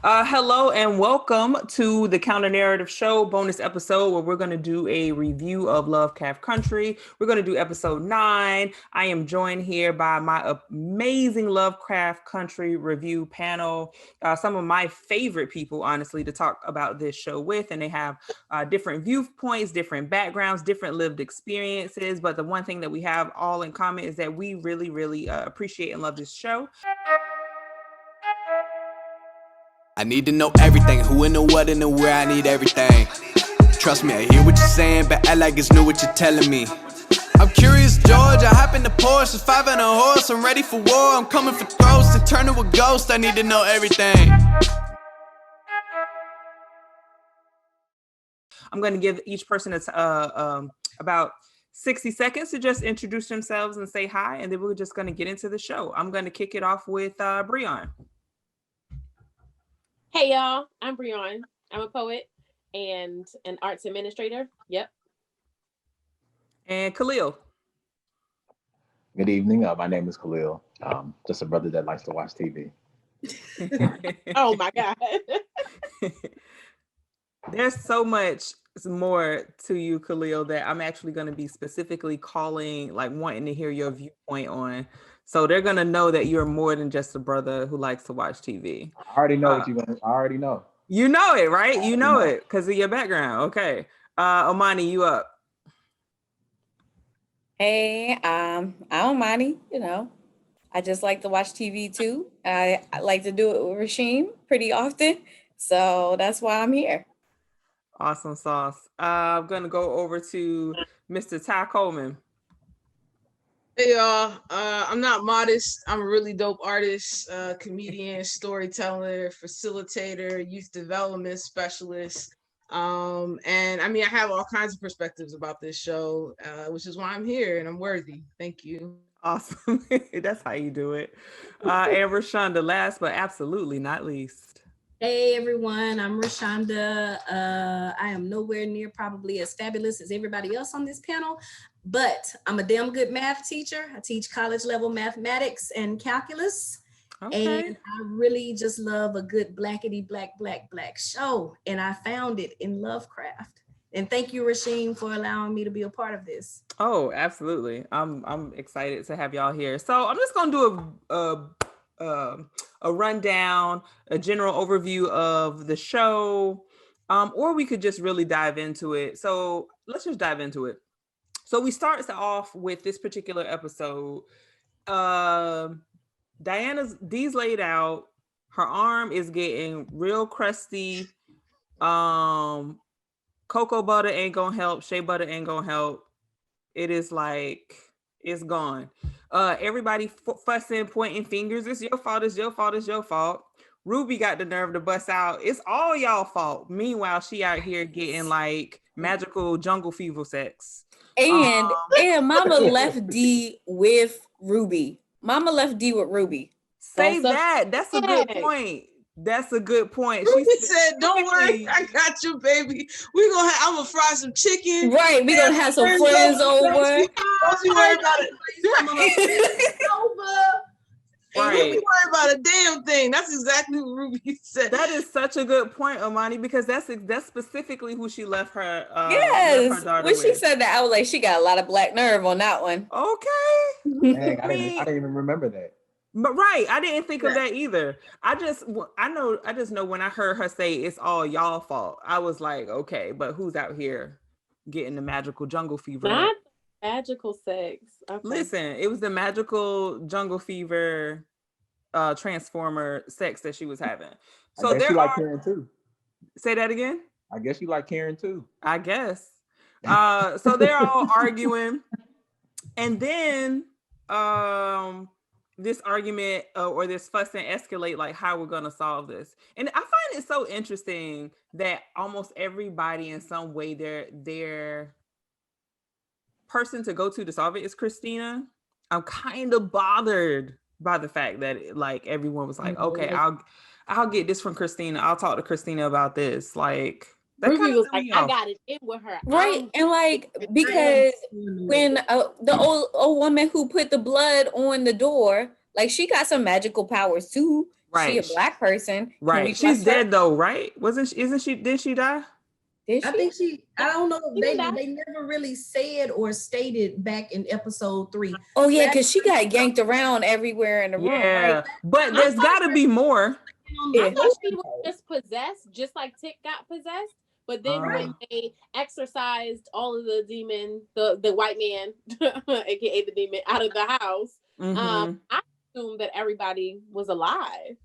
Hello and welcome to the Counter Narrative Show bonus episode where we're going to do a review of LoveCraft Country. We're going to do episode 9. I am joined here by my amazing LoveCraft Country review panel. Some of my favorite people, honestly, to talk about this show with, and they have different viewpoints, different backgrounds, different lived experiences. But the one thing that we have all in common is that we really, really appreciate and love this show. I need to know everything, who and the what and the where, I need everything. Trust me, I hear what you're saying, but act like it's new what you're telling me. I'm curious, George, I hop in the Porsche, 5 and a horse, I'm ready for war, I'm coming for throats, and turn to a ghost, I need to know everything. I'm going to give each person about 60 seconds to just introduce themselves and say hi, and then we're just going to get into the show. I'm going to kick it off with Breon. Hey y'all, I'm Breon. I'm a poet and an arts administrator. Yep. And Khalil. Good evening. My name is Khalil. Just a brother that likes to watch TV. Oh my God. There's so much more to you, Khalil, that I'm actually going to be specifically calling, like wanting to hear your viewpoint on. So they're going to know that you're more than just a brother who likes to watch TV. I already know what you're going to, I already know. You know it, right? You know it because of your background. Okay. Omani, you up. Hey, I'm Omani. I just like to watch TV too. I like to do it with Rasheem pretty often. So that's why I'm here. Awesome sauce. I'm going to go over to Mr. Ty Coleman. Hey y'all, I'm not modest. I'm a really dope artist, comedian, storyteller, facilitator, youth development specialist. And I mean, I have all kinds of perspectives about this show, which is why I'm here and I'm worthy. Thank you. Awesome. That's how you do it. And Rashonda, last but absolutely not least. Hey everyone, I'm Rashonda. I am nowhere near probably as fabulous as everybody else on this panel, but I'm a damn good math teacher. I teach college level mathematics and calculus. Okay. And I really just love a good blackety black show. And I found it in LoveCraft. And thank you, Rasheem, for allowing me to be a part of this. Oh, absolutely. I'm excited to have y'all here. So I'm just gonna do a rundown, a general overview of the show, or we could just really dive into it. So let's just dive into it. So we start off with this particular episode. Dee's laid out. Her arm is getting real crusty. Cocoa butter ain't gonna help. Shea butter ain't gonna help. It is like it's gone. Everybody fussing, pointing fingers. It's your fault. It's your fault. It's your fault. Ruby got the nerve to bust out. It's all y'all fault. Meanwhile, she out here getting like magical jungle fever sex. And Mama left D with Ruby. Mama left D with Ruby. Say that. That's a good point. That's a good point. Ruby said, "Don't worry, I got you, baby. I'm gonna fry some chicken. Right, we're gonna have some friends over. Don't you worry about it. Right. Don't you worry about a damn thing." That's exactly what Ruby said. That is such a good point, Omani, because that's specifically who she left her. Yes, left her daughter when she with. said that, I was like, she got a lot of black nerve on that one. Okay. Dang, I didn't even remember that. But right, I didn't think of that either. I just know when I heard her say it's all y'all fault, I was like, okay, but who's out here getting the magical jungle fever? Not magical sex. Okay. Listen, it was the magical jungle fever transformer sex that she was having. So I guess you like Karen too. Say that again? I guess you like Karen too. I guess. So they're all arguing. And then this argument or this fussing escalate, like how we're going to solve this. And I find it so interesting that almost everybody in some way, their person to go to solve it is Christina. I'm kind of bothered by the fact that like everyone was like, okay, I'll get this from Christina. I'll talk to Christina about this. Like, that Ruby was like, I got it in with her. Right. And like, because when the old woman who put the blood on the door, like she got some magical powers too. Right. She a black person. Can we Right. She's trust her? dead though, right? Wasn't she, isn't she, did she die? Did I she? think I don't know. She didn't die. They never really said or stated back in episode 3. Oh yeah, because she got yanked around everywhere in the room, Yeah. right? But there's gotta be more. Yeah. I thought she was just possessed, just like Tick got possessed. But then when they exorcised all of the demon, the white man, aka the demon, out of the house, I assumed that everybody was alive.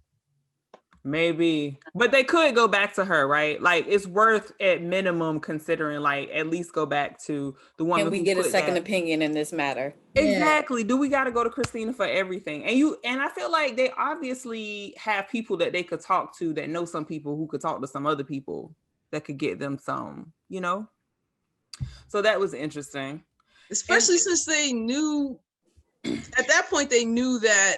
Maybe, but they could go back to her, right? Like it's worth at minimum considering, like at least go back to the woman. Can we who get a put second that. opinion in this matter? Exactly. Do we got to go to Christina for everything? And I feel like they obviously have people that they could talk to that know some people who could talk to some other people that could get them some, you know? So that was interesting. Especially since they knew at that point, they knew that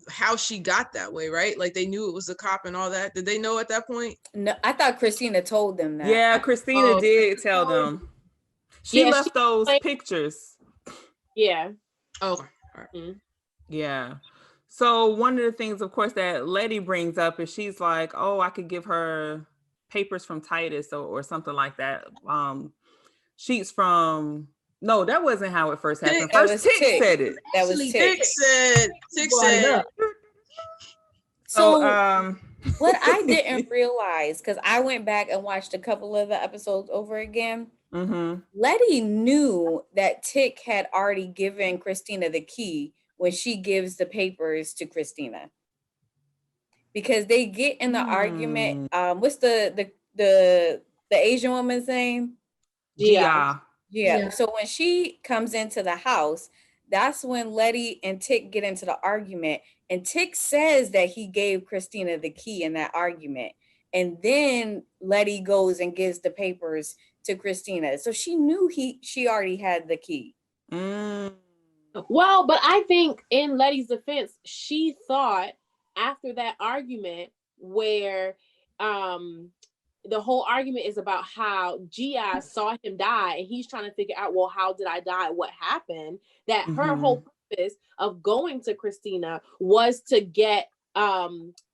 how she got that way, right? Like they knew it was a cop and all that. Did they know at that point? No, I thought Christina told them that. Yeah, Christina did tell them. She left those pictures. Yeah. Oh, all right. Yeah. So one of the things, of course, that Letty brings up is she's like, oh, I could give her papers from Titus or something like that. Sheets from... No, that wasn't how it first happened. First, Tick said it. That was Tick. Tick said. So what I didn't realize, because I went back and watched a couple of the episodes over again, Letty knew that Tick had already given Christina the key when she gives the papers to Christina. Because they get in the argument. What's the Asian woman's name? Yeah. So when she comes into the house, that's when Letty and Tick get into the argument. And Tick says that he gave Christina the key in that argument. And then Letty goes and gives the papers to Christina. So she knew she already had the key. Well, but I think in Letty's defense, she thought after that argument where the whole argument is about how G.I. saw him die and he's trying to figure out, well, how did I die? What happened? That her whole purpose of going to Christina was to get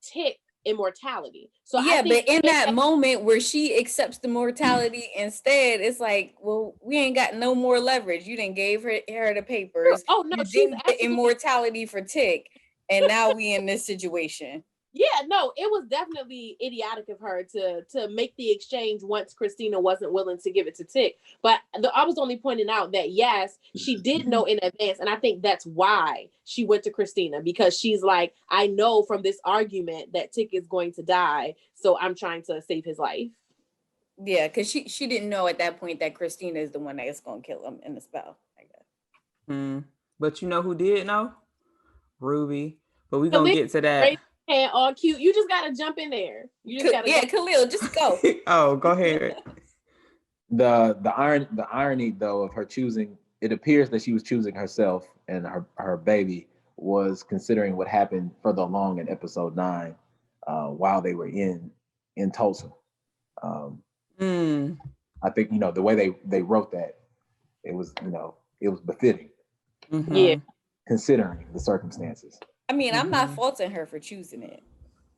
Tick immortality. So yeah, but in that moment where she accepts the mortality instead, it's like, well, we ain't got no more leverage. You didn't gave her the papers. Oh no, she's the immortality for Tick, and now we in this situation. Yeah, no, it was definitely idiotic of her to make the exchange once Christina wasn't willing to give it to Tick. But I was only pointing out that, yes, she did know in advance. And I think that's why she went to Christina, because she's like, I know from this argument that Tick is going to die. So I'm trying to save his life. Yeah, because she didn't know at that point that Christina is the one that's going to kill him in the spell, I guess. But you know who did know? Ruby. But we're going to get to that. And all cute. You just gotta jump in there. You just gotta Khalil, just go. Oh, go ahead. The irony though of her choosing, it appears that she was choosing herself, and her baby was considering what happened further along in episode 9, while they were in Tulsa. I think the way they wrote that, it was befitting. Yeah. Considering the circumstances. I mean, I'm not faulting her for choosing it,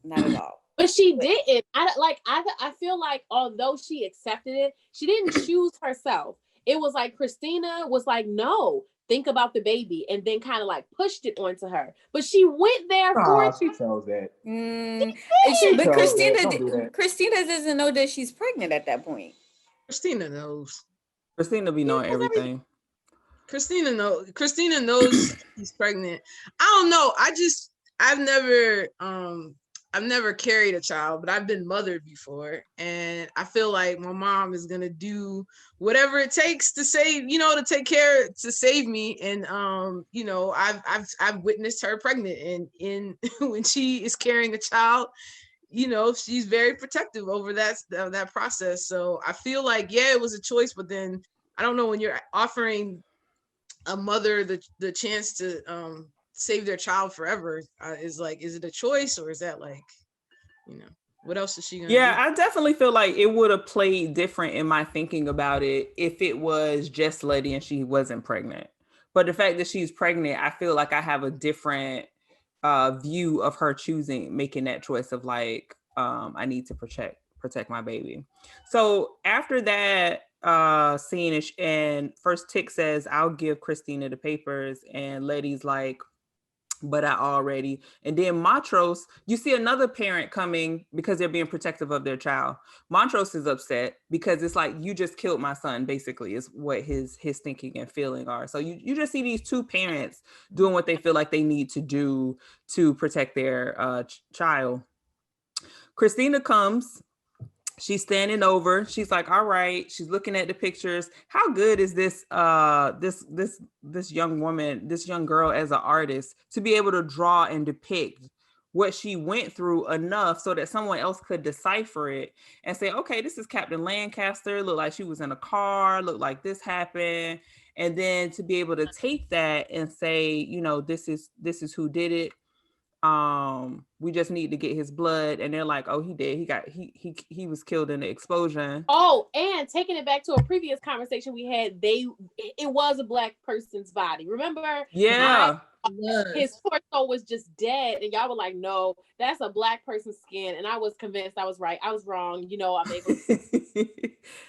not at all. But she didn't. I feel like although she accepted it, she didn't choose herself. It was like Christina was like, "No, think about the baby," and then kind of like pushed it onto her. But she went there for it. She chose that. But Christina doesn't know that she's pregnant at that point. Christina knows. Christina be knowing everything. Christina knows she's pregnant. I don't know. I've never carried a child, but I've been mothered before, and I feel like my mom is gonna do whatever it takes to save, to take care, to save me. And I've witnessed her pregnant, and in when she is carrying a child, she's very protective over that process. So I feel like, yeah, it was a choice, but then I don't know, when you're offering a mother the chance to save their child forever, is it a choice, or is that like, what else is she gonna do? I definitely feel like it would have played different in my thinking about it if it was just Letty and she wasn't pregnant. But the fact that she's pregnant, I feel like I have a different view of her making that choice of like, I need to protect my baby. So after that scene, and first Tick says, I'll give Christina the papers, and Letty's like, but I already. And then Montrose, you see another parent coming because they're being protective of their child. Montrose is upset because it's like, you just killed my son, basically, is what his thinking and feeling are. So you just see these two parents doing what they feel like they need to do to protect their child. Christina comes. She's standing over. She's like, all right. She's looking at the pictures. How good is this this young woman, this young girl as an artist, to be able to draw and depict what she went through enough so that someone else could decipher it and say, okay, this is Captain Lancaster. Looked like she was in a car. Looked like this happened. And then to be able to take that and say, you know, this is who did it. We just need to get his blood. And they're like, oh, he was killed in the explosion. Oh, and taking it back to a previous conversation we had, it was a Black person's body, remember? Yeah. His torso was just dead, and y'all were like, no, that's a Black person's skin. And I was convinced I was right. I was wrong. You know, I'm able to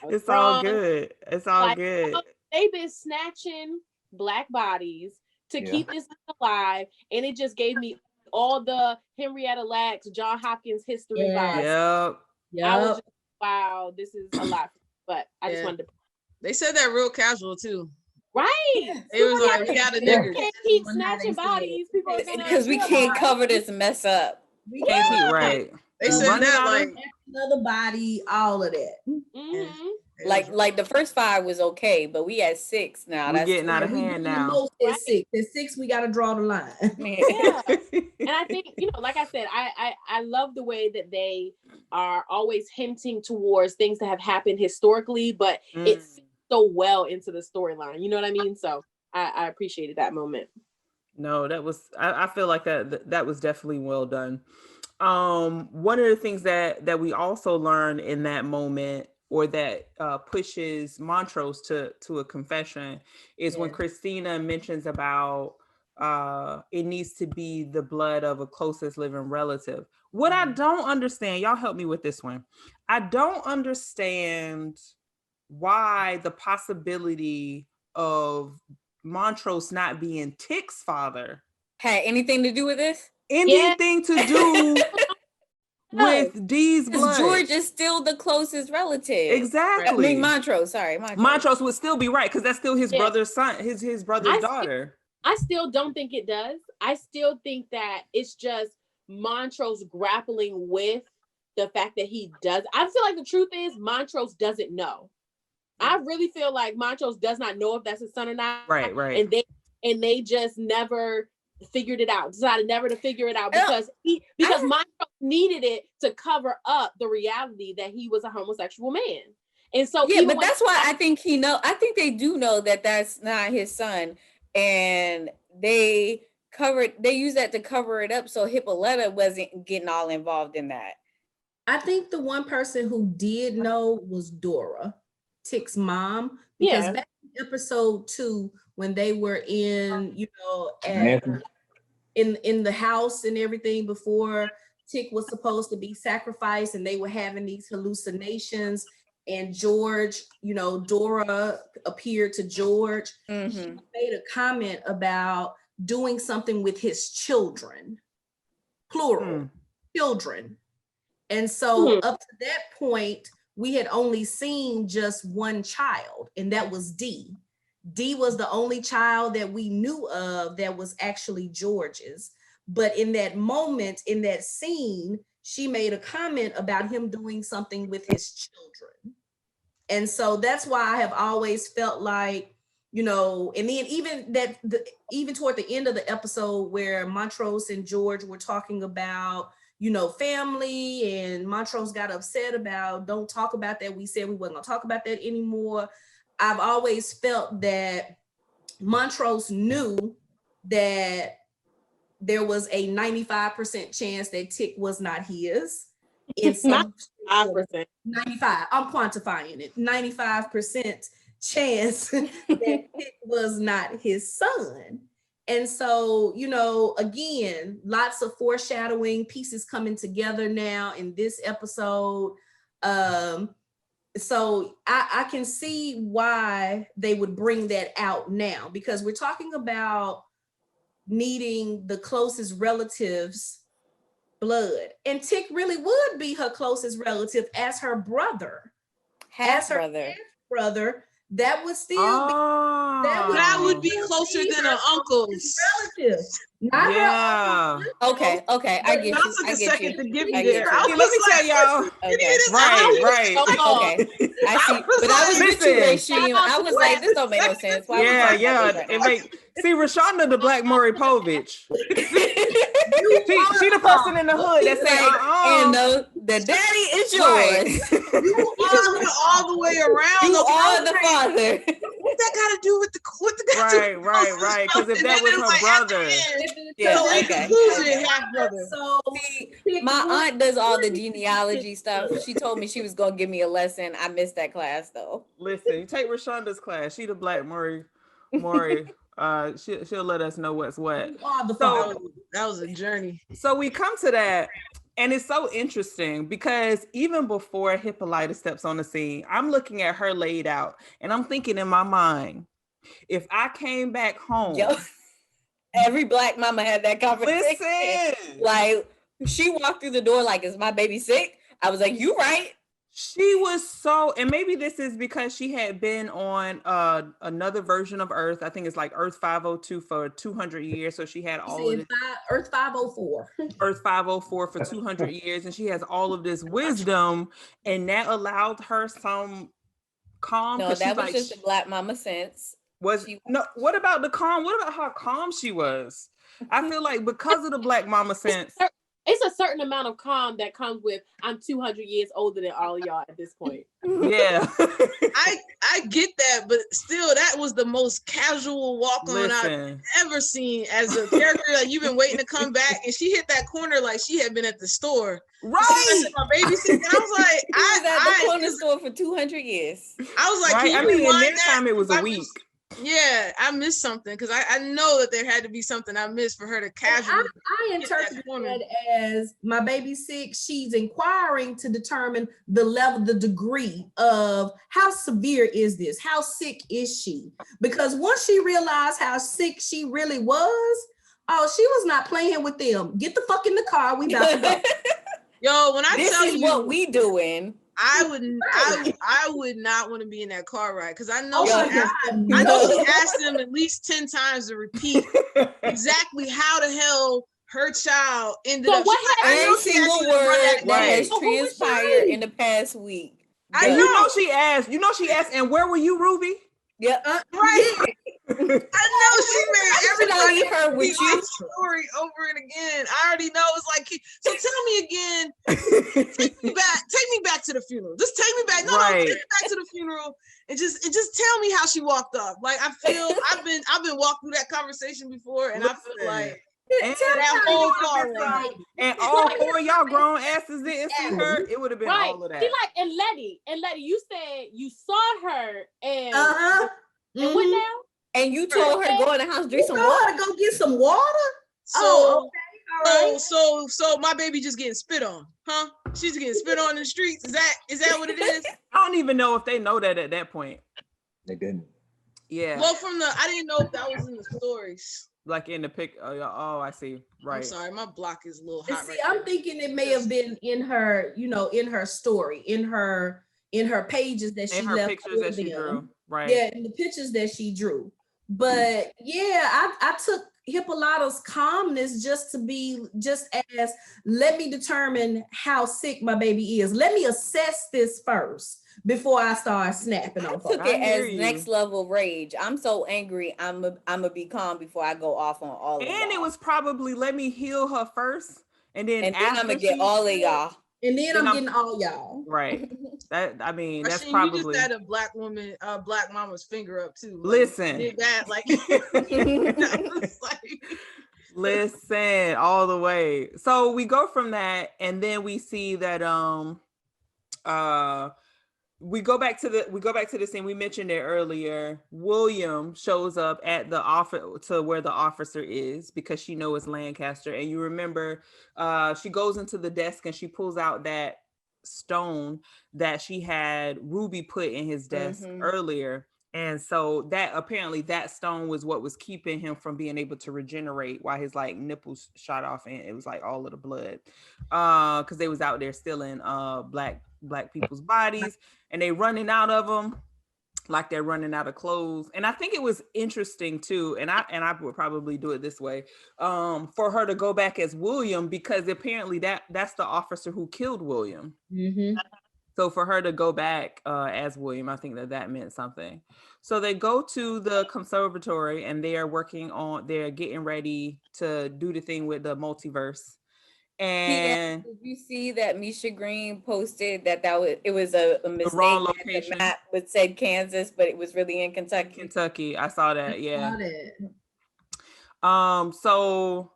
it's wrong. All good. It's all like, good. They've been snatching Black bodies to keep this alive, and it just gave me all the Henrietta Lacks, John Hopkins history vibes. Yep. I was just, wow, this is a lot. But I just wanted to. They said that real casual too. Right. It was like, we got a nigger. We can't keep snatching bodies. People are because we can't cover this mess up. We can't keep right. They said that like another body, all of that. Mm-hmm. Like the first 5 was okay, but we had 6 now. We're getting out of hand now. Most is 6. At 6, we got to draw the line. Yeah. And I think, you know, like I said, I love the way that they are always hinting towards things that have happened historically, but it's so well into the storyline. You know what I mean? So I appreciated that moment. No, that was, I feel like that was definitely well done. One of the things that we also learn in that moment, or that pushes Montrose to a confession, is when Christina mentions about it needs to be the blood of a closest living relative. What I don't understand, y'all help me with this one. I don't understand why the possibility of Montrose not being Tick's father had anything to do with this? Anything to do with Dee's blood. George is still the closest relative. Exactly. I mean, Montrose would still be right, because that's still his brother's son, his brother's daughter. I still don't think it does. I still think that it's just Montrose grappling with the fact that he does. I feel like the truth is Montrose doesn't know. I really feel like Montrose does not know if that's his son or not. Right. And they just never figured it out, decided never to figure it out because Montrose needed it to cover up the reality that he was a homosexual man. And so but that's why I think they do know that that's not his son, and they use that to cover it up so Hippolyta wasn't getting all involved in that. I think the one person who did know was Dora, Tick's mom, because back in episode 2, when they were in, in the house and everything, before Tick was supposed to be sacrificed, and they were having these hallucinations, and George, Dora appeared to George. Mm-hmm. She made a comment about doing something with his children, plural, children. And so up to that point, we had only seen just one child, and that was Dee. Dee was the only child that we knew of that was actually George's. But in that moment, in that scene, she made a comment about him doing something with his children. And so that's why I have always felt like, and then even toward the end of the episode where Montrose and George were talking about, family, and Montrose got upset about, don't talk about that. We said we wasn't gonna talk about that anymore. I've always felt that Montrose knew that there was a 95% chance that Tick was not his. It's 95%. I'm quantifying it. 95% chance that Tick was not his son. And so, you know, again, lots of foreshadowing pieces coming together now in this episode. So I can see why they would bring that out now, because we're talking about needing the closest relatives' blood. And Tick really would be her closest relative as her brother. Half-brother. That would still be that would be closer than an uncle's relative. Not her uncle. Okay, I get you. I get you. To give you there. Let me tell y'all. Okay. Right. Okay, I see. But I was with you, Rasheem. I was like, this don't make no sense. Why It make see Rashonda the Black Maury Povich. she the person in the hood that say, and the daddy is yours. You just went all the way around. You are the father. What that got to do with the right? Because if that was her brother, So my aunt does all the genealogy stuff. She told me she was gonna give me a lesson. I missed that class though. Listen, you take Rashonda's class. She the Black Maury. She'll let us know what's what. So that was a journey. So we come to that, and it's so interesting because even before Hippolyta steps on the scene, I'm looking at her laid out, and I'm thinking in my mind, if I came back home, every Black mama had that conversation. Listen, like she walked through the door like, "Is my baby sick?" I was like, "You right." She was so, and maybe this is because she had been on another version of Earth. I think it's like Earth 502 for 200 years. So she had all of this. Earth 504. Earth 504 for 200 years. And she has all of this wisdom. And that allowed her some calm. No, that was just a Black mama sense. What about the calm? What about how calm she was? I feel like because of the Black mama sense. It's a certain amount of calm that comes with I'm 200 years older than all of y'all at this point. Yeah. I get that, but still that was the most casual walk on I've ever seen as a character that you've been waiting to come back, and she hit that corner like she had been at the store. Right. My babysit, and I was like, I was at the corner store for 200 years. I was like, right? can you rewind in that time it was a week. Yeah, I missed something because I know that there had to be something I missed for her to casually. I interpreted it as my baby's sick. She's inquiring to determine the level, the degree of how severe is this? How sick is she? Because once she realized how sick she really was, she was not playing with them. Get the fuck in the car. We about to go. Yo, when I tell you what we doing. I would not want to be in that car ride because I know she asked them at least 10 times to repeat exactly how the hell her child ended up. Every single word that has transpired in the past week. And you know she asked, and where were you, Ruby? Yeah, right. I know she made everybody her with you story over and again. I already know. It's like, so tell me again. Take me back to the funeral. Just take me back. No, take me back to the funeral and just tell me how she walked off. Like I feel I've been walked through that conversation before, and I feel like that whole car ride. And all four of y'all grown asses didn't see her. It would have been all of that. See, like, and Letty, you said you saw her and went down. And you told her to go in the house, drink some water. Go get some water. So, so my baby just getting spit on, huh? She's getting spit on in the streets. Is that what it is? I don't even know if they know that at that point. They didn't. Yeah. Well, I didn't know if that was in the stories. Like in the pic. Oh, I see. Right. I'm sorry, my block is a little hot. See, I'm thinking it may have been in her, in her story, in her pages that she left. Pictures that she drew. Right. Yeah, in the pictures that she drew. But yeah, I took Hippolyta's calmness just as let me determine how sick my baby is. Let me assess this first before I start snapping on folks. I took it as next level rage. I'm so angry. I'm gonna be calm before I go off on all of y'all. And it was probably let me heal her first, and then I'm gonna get all of y'all. And then I'm getting all y'all. Right. That's Rasheem, probably. You just had a black woman, black mama's finger up too. Like, listen. Did that like. Listen, all the way. So we go from that, and then we see that we go back to the scene. We mentioned it earlier. William shows up at the office to where the officer is because she knows Lancaster. And you remember, she goes into the desk and she pulls out that stone that she had Ruby put in his desk earlier. And so that apparently that stone was what was keeping him from being able to regenerate while his like nipples shot off and it was like all of the blood. Because they was out there stealing black people's bodies and they running out of them like they're running out of clothes. And I think it was interesting too, and I would probably do it this way, for her to go back as William because apparently that's the officer who killed William. So for her to go back as William, I think that meant something. So they go to the conservatory and they're getting ready to do the thing with the multiverse. And did you see that Misha Green posted that it was a mistake? The wrong location. The map said Kansas, but it was really in Kentucky. Kentucky, I saw that. Yeah. Got it. So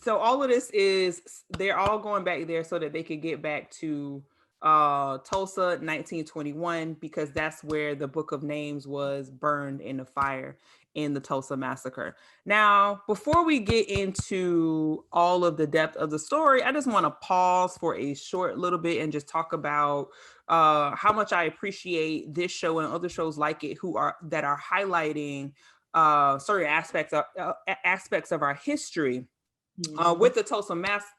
all of this is they're all going back there so that they could get back to Tulsa 1921 because that's where the Book of Names was burned in the fire in the Tulsa massacre. Now, before we get into all of the depth of the story, I just want to pause for a short little bit and just talk about how much I appreciate this show and other shows like it that are highlighting certain aspects of our history. With the Tulsa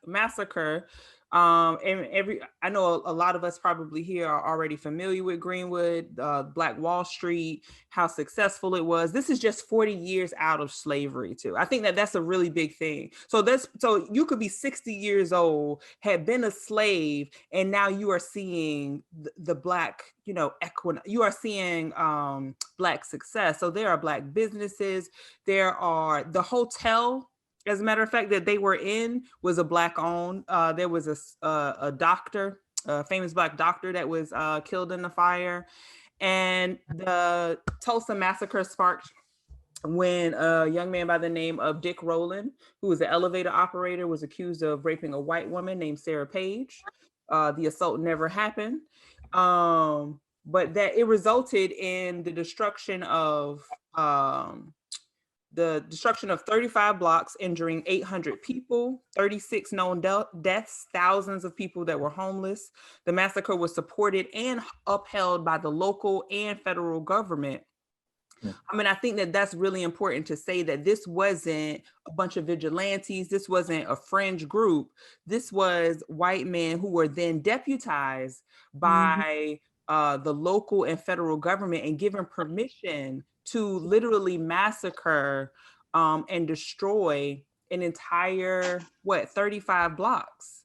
massacre. I know a lot of us probably here are already familiar with Greenwood, Black Wall Street, how successful it was. This is just 40 years out of slavery too. I think that's a really big thing. So you could be 60 years old, had been a slave, and now you are seeing the Black, you are seeing Black success. So there are Black businesses. There are the hotel. As a matter of fact, that they were in was a Black owned. There was a doctor, a famous Black doctor that was killed in the fire. And the Tulsa massacre sparked when a young man by the name of Dick Rowland, who was an elevator operator, was accused of raping a white woman named Sarah Page. The assault never happened. But that it resulted in the destruction of 35 blocks, injuring 800 people, 36 known deaths, thousands of people that were homeless. The massacre was supported and upheld by the local and federal government. I mean, I think that's really important to say that this wasn't a bunch of vigilantes. This wasn't a fringe group. This was white men who were then deputized by the local and federal government and given permission to literally massacre and destroy an entire 35 blocks.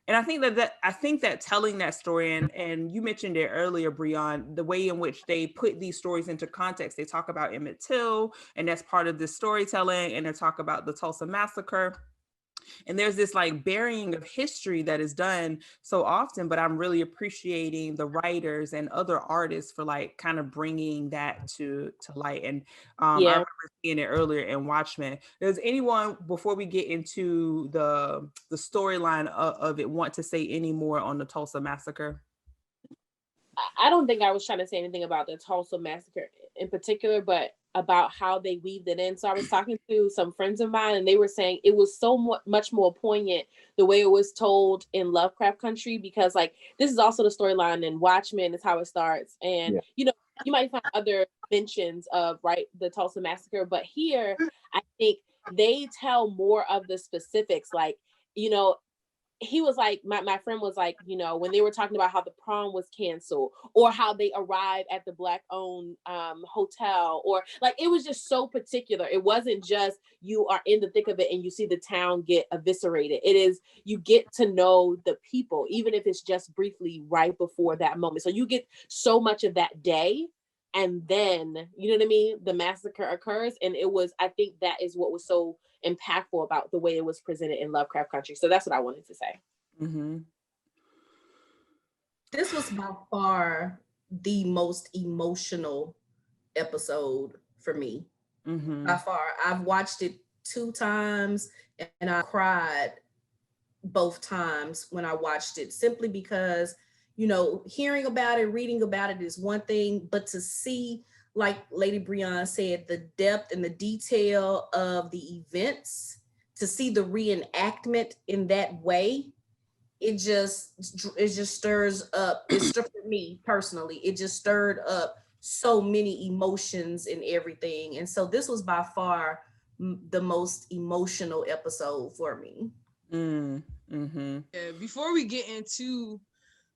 And I think that telling that story, and you mentioned it earlier, Breon, the way in which they put these stories into context. They talk about Emmett Till, and that's part of this storytelling, and they talk about the Tulsa massacre. And there's this like burying of history that is done so often, but I'm really appreciating the writers and other artists for like kind of bringing that to light. And I remember seeing it earlier in Watchmen. Does anyone, before we get into the storyline of it, want to say any more on the Tulsa massacre? I don't think I was trying to say anything about the Tulsa massacre in particular, but about how they weaved it in. So I was talking to some friends of mine and they were saying it was so much more poignant the way it was told in LoveCraft Country, because like this is also the storyline in Watchmen is how it starts. And you might find other mentions of the Tulsa massacre, but here I think they tell more of the specifics. Like, he was like, my friend was like, when they were talking about how the prom was canceled or how they arrived at the Black owned hotel, or like, it was just so particular. It wasn't just you are in the thick of it and you see the town get eviscerated. It is, you get to know the people, even if it's just briefly right before that moment. So you get so much of that day. And then, you know what I mean? The massacre occurs. And I think that is what was so impactful about the way it was presented in LoveCraft Country. So that's what I wanted to say. Mm-hmm. This was by far the most emotional episode for me. Mm-hmm. By far. I've watched it 2 times and I cried both times when I watched it, simply because you know, hearing about it, reading about it is one thing, but to see, like Lady Breon said, the depth and the detail of the events, to see the reenactment in that way, it just stirs up. It's for me personally, it just stirred up so many emotions and everything. And so this was by far the most emotional episode for me. Yeah, before we get into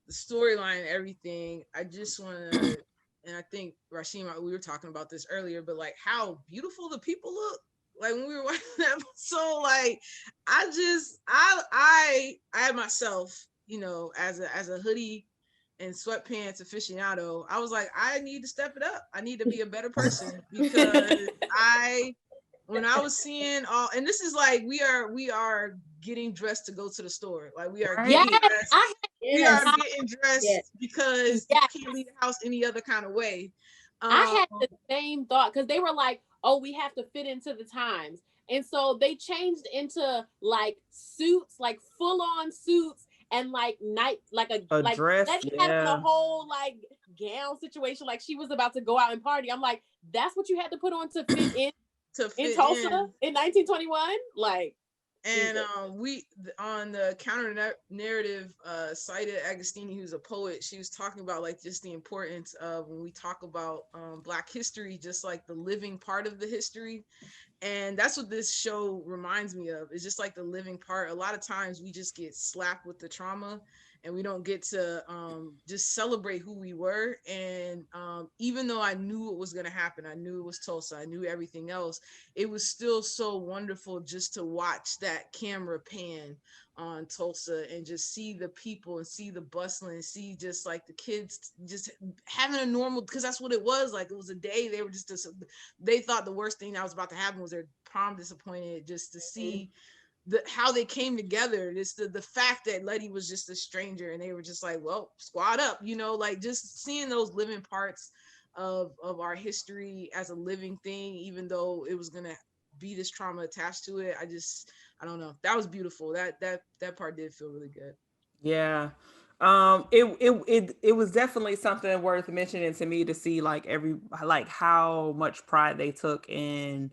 the storyline and everything, I just want to, and I think Rasheem, we were talking about this earlier, but like how beautiful the people look. Like when we were watching that episode, like I myself, you know, as a hoodie and sweatpants aficionado, I was like, I need to step it up. I need to be a better person because when I was seeing all, and this is like we are getting dressed to go to the store. Like we are getting dressed. We are getting dressed because you can't leave the house any other kind of way. I had the same thought because they were like, "Oh, we have to fit into the times," and so they changed into like suits, like full on suits, and like a like dress. Letty had on a whole like gown situation, like she was about to go out and party. I'm like, that's what you had to put on to fit in in Tulsa in 1921, like. And we on the counter narrative cited Agostini, who's a poet. She was talking about like just the importance of when we talk about Black history, just like the living part of the history. And that's what this show reminds me of. It's just like the living part. A lot of times we just get slapped with the trauma and we don't get to just celebrate who we were. And even though I knew what was going to happen, I knew it was Tulsa, I knew everything else, it was still so wonderful just to watch that camera pan on Tulsa and just see the people and see the bustling and see just like the kids just having a normal, because that's what it was. Like it was a day, they were just, they thought the worst thing that was about to happen was their prom disappointed, just to see how they came together. It's the fact that Letty was just a stranger and they were just like, well, squad up, you know, like just seeing those living parts of our history as a living thing, even though it was gonna be this trauma attached to it. I don't know. That was beautiful. That part did feel really good. Yeah. It was definitely something worth mentioning to me to see like how much pride they took in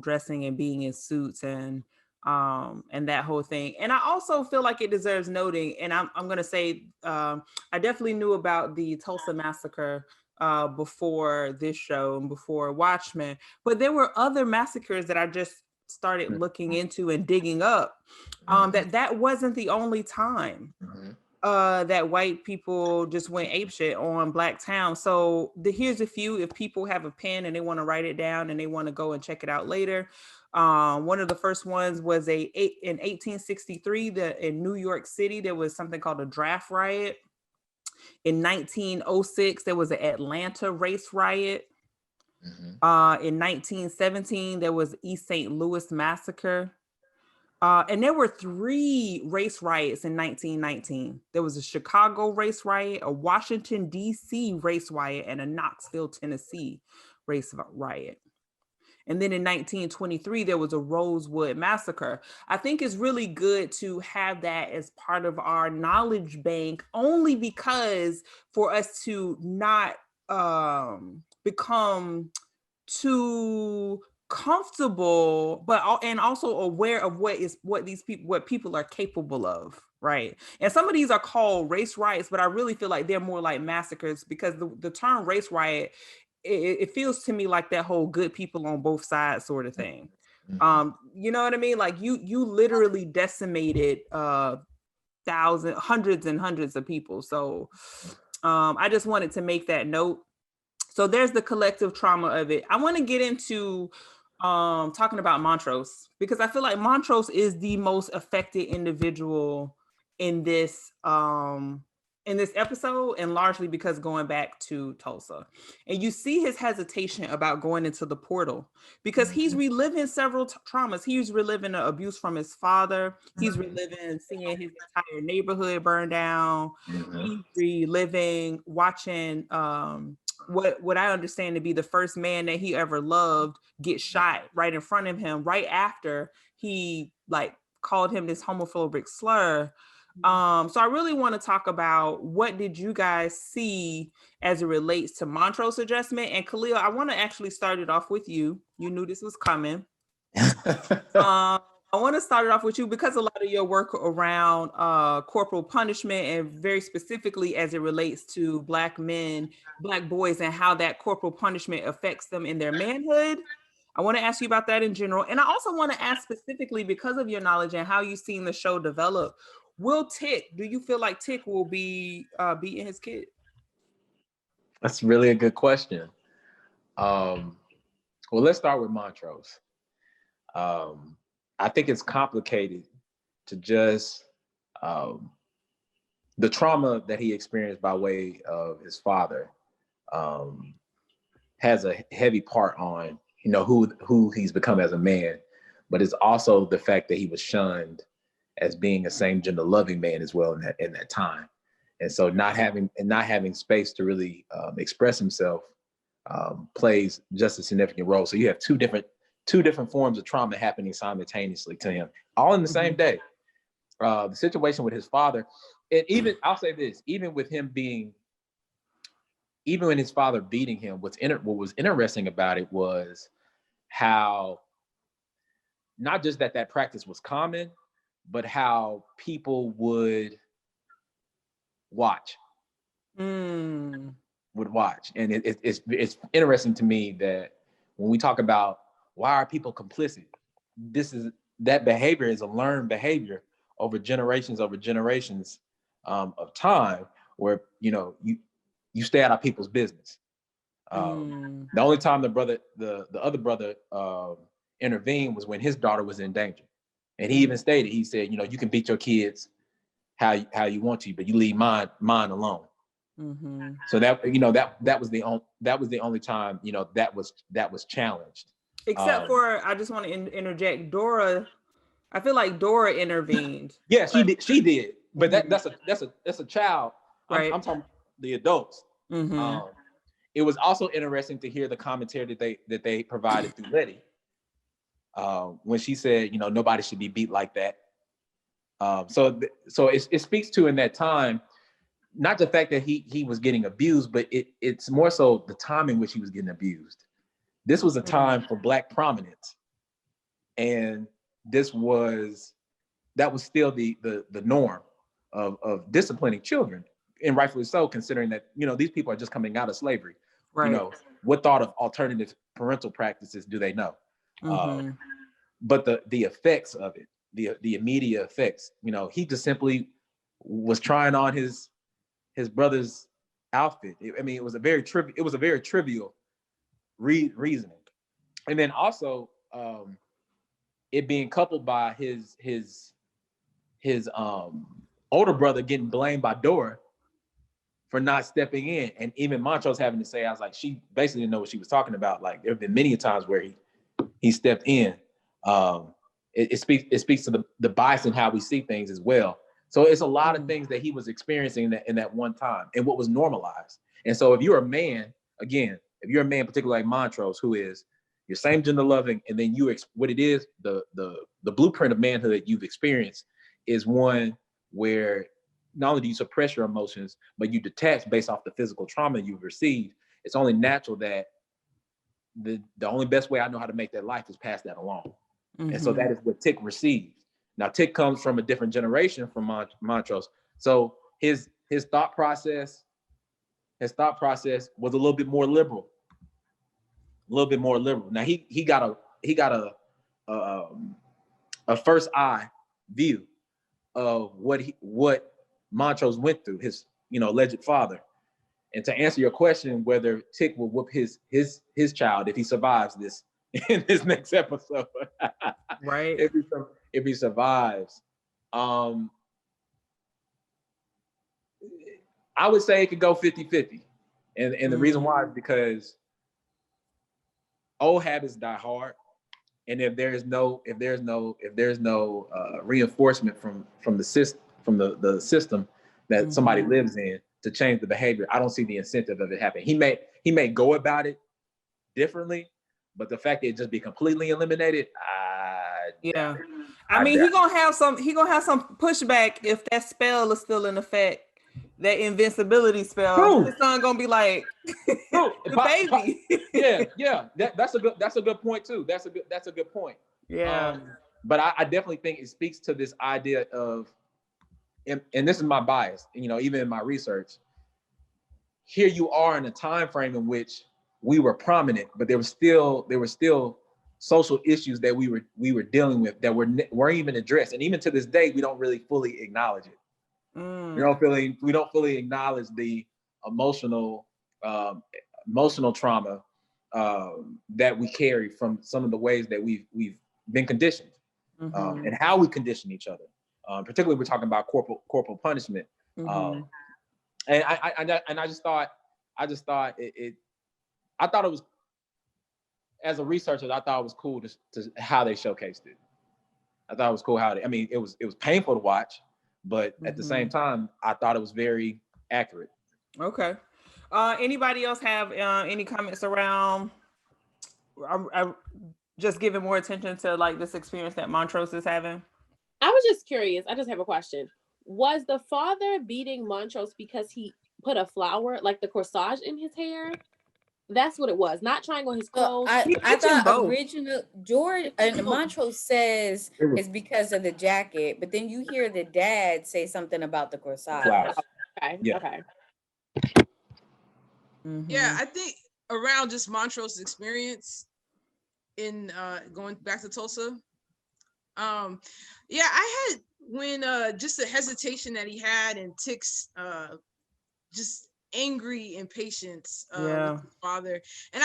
dressing and being in suits and that whole thing. And I also feel like it deserves noting, and I'm gonna say I definitely knew about the Tulsa massacre before this show and before Watchmen, but there were other massacres that I just started looking into and digging up. That wasn't the only time that white people just went apeshit on Black town. So here's a few, if people have a pen and they want to write it down and they want to go and check it out later. One of the first ones was in 1863, in New York City, there was something called a draft riot. In 1906, there was an Atlanta race riot. In 1917, there was East St. Louis massacre. And there were 3 race riots in 1919. There was a Chicago race riot, a Washington, D.C. race riot, and a Knoxville, Tennessee race riot. And then in 1923, there was a Rosewood massacre. I think it's really good to have that as part of our knowledge bank, only because for us to not become too comfortable, and also aware of what people are capable of, right? And some of these are called race riots, but I really feel like they're more like massacres, because the term race riot, it feels to me like that whole good people on both sides sort of thing. You know what I mean? Like you literally decimated hundreds and hundreds of people. So I just wanted to make that note. So there's the collective trauma of it. I want to get into talking about Montrose, because I feel like Montrose is the most affected individual in this episode, and largely because going back to Tulsa. And you see his hesitation about going into the portal, because he's reliving several traumas. He's reliving the abuse from his father. He's reliving seeing his entire neighborhood burn down. He's reliving watching what I understand to be the first man that he ever loved get shot right in front of him, right after he like called him this homophobic slur. So I really want to talk about what did you guys see as it relates to Montrose adjustment. And Khalil, I want to actually start it off with you. You knew this was coming. I want to start it off with you because a lot of your work around corporal punishment and very specifically as it relates to Black men, Black boys, and how that corporal punishment affects them in their manhood. I want to ask you about that in general. And I also want to ask specifically because of your knowledge and how you've seen the show develop, do you feel like Tick will be beating his kid? That's really a good question. Well, let's start with Montrose. I think it's complicated to just the trauma that he experienced by way of his father has a heavy part on, you know, who he's become as a man, but it's also the fact that he was shunned as being a same gender loving man as well in that time. And so not having space to really express himself plays just a significant role. So you have two different forms of trauma happening simultaneously to him, all in the same day. The situation with his father, and even I'll say this, even when his father beating him, what was interesting about it was how not just that practice was common, but how people would watch. And it's interesting to me that when we talk about why are people complicit, that behavior is a learned behavior over generations of time, where you stay out of people's business. The only time the other brother intervened was when his daughter was in danger, and he even stated, he said, you can beat your kids how you want to, but you leave mine alone. So that was the only time that was challenged. Except for, I just want to interject, Dora. I feel like Dora intervened. Yeah, she did, but that's a child. Right. I'm talking the adults. It was also interesting to hear the commentary that they provided through Letty when she said, nobody should be beat like that. So it speaks to, in that time, not the fact that he was getting abused, but it's more so the time in which he was getting abused. This was a time for Black prominence, and that was still the norm of disciplining children, and rightfully so, considering that these people are just coming out of slavery. Right. What thought of alternative parental practices do they know? But the effects of it, the immediate effects, he just simply was trying on his brother's outfit. It was a very trivial reasoning. And then also it being coupled by his older brother getting blamed by Dora for not stepping in, and even Montrose having to say, I was like, she basically didn't know what she was talking about. Like, there have been many times where he stepped in. It speaks to the bias in how we see things as well. So it's a lot of things that he was experiencing in that one time, and what was normalized. And so if you're a man, particularly like Montrose, who is your same gender loving, and then what it is, the blueprint of manhood that you've experienced is one where not only do you suppress your emotions, but you detach based off the physical trauma you've received. It's only natural that the only best way I know how to make that life is pass that along. And so that is what Tick received. Now, Tick comes from a different generation from Montrose. So his thought process was a little bit more liberal. Now he got a first eye view of what Montrose went through, his alleged father. And to answer your question, whether Tick will whoop his child if he survives this in this next episode, right? If he survives, I would say it could go 50-50. And the reason why is because old habits die hard. And if there's no reinforcement from the system that somebody lives in to change the behavior, I don't see the incentive of it happening. He may go about it differently, but the fact that it just be completely eliminated, I mean, he gonna have some pushback if that spell is still in effect. That invincibility spell. True. His son gonna be like the baby. Yeah. That's a good point too. That's a good point. Yeah. But I definitely think it speaks to this idea of, and this is my bias, even in my research. Here you are in a time frame in which we were prominent, but there were still social issues that we were dealing with that weren't even addressed, and even to this day, we don't really fully acknowledge it. We don't fully acknowledge the emotional trauma that we carry from some of the ways that we've been conditioned, and how we condition each other. Particularly, we're talking about corporal punishment. And I just thought it was, as a researcher, I thought it was cool to how they showcased it. I thought it was cool it was painful to watch, but at the same time, I thought it was very accurate. Okay. Anybody else have any comments around just giving more attention to like this experience that Montrose is having? I was just curious. I just have a question. Was the father beating Montrose because he put a flower, like the corsage, in his hair? That's what it was. Not trying on his clothes. I thought original George and Montrose says it's because of the jacket, but then you hear the dad say something about the corsage. Okay. Yeah. Okay. Yeah, I think around just Montrose's experience in going back to Tulsa. Yeah, I had when just the hesitation that he had and Tick's just angry impatience with his father. And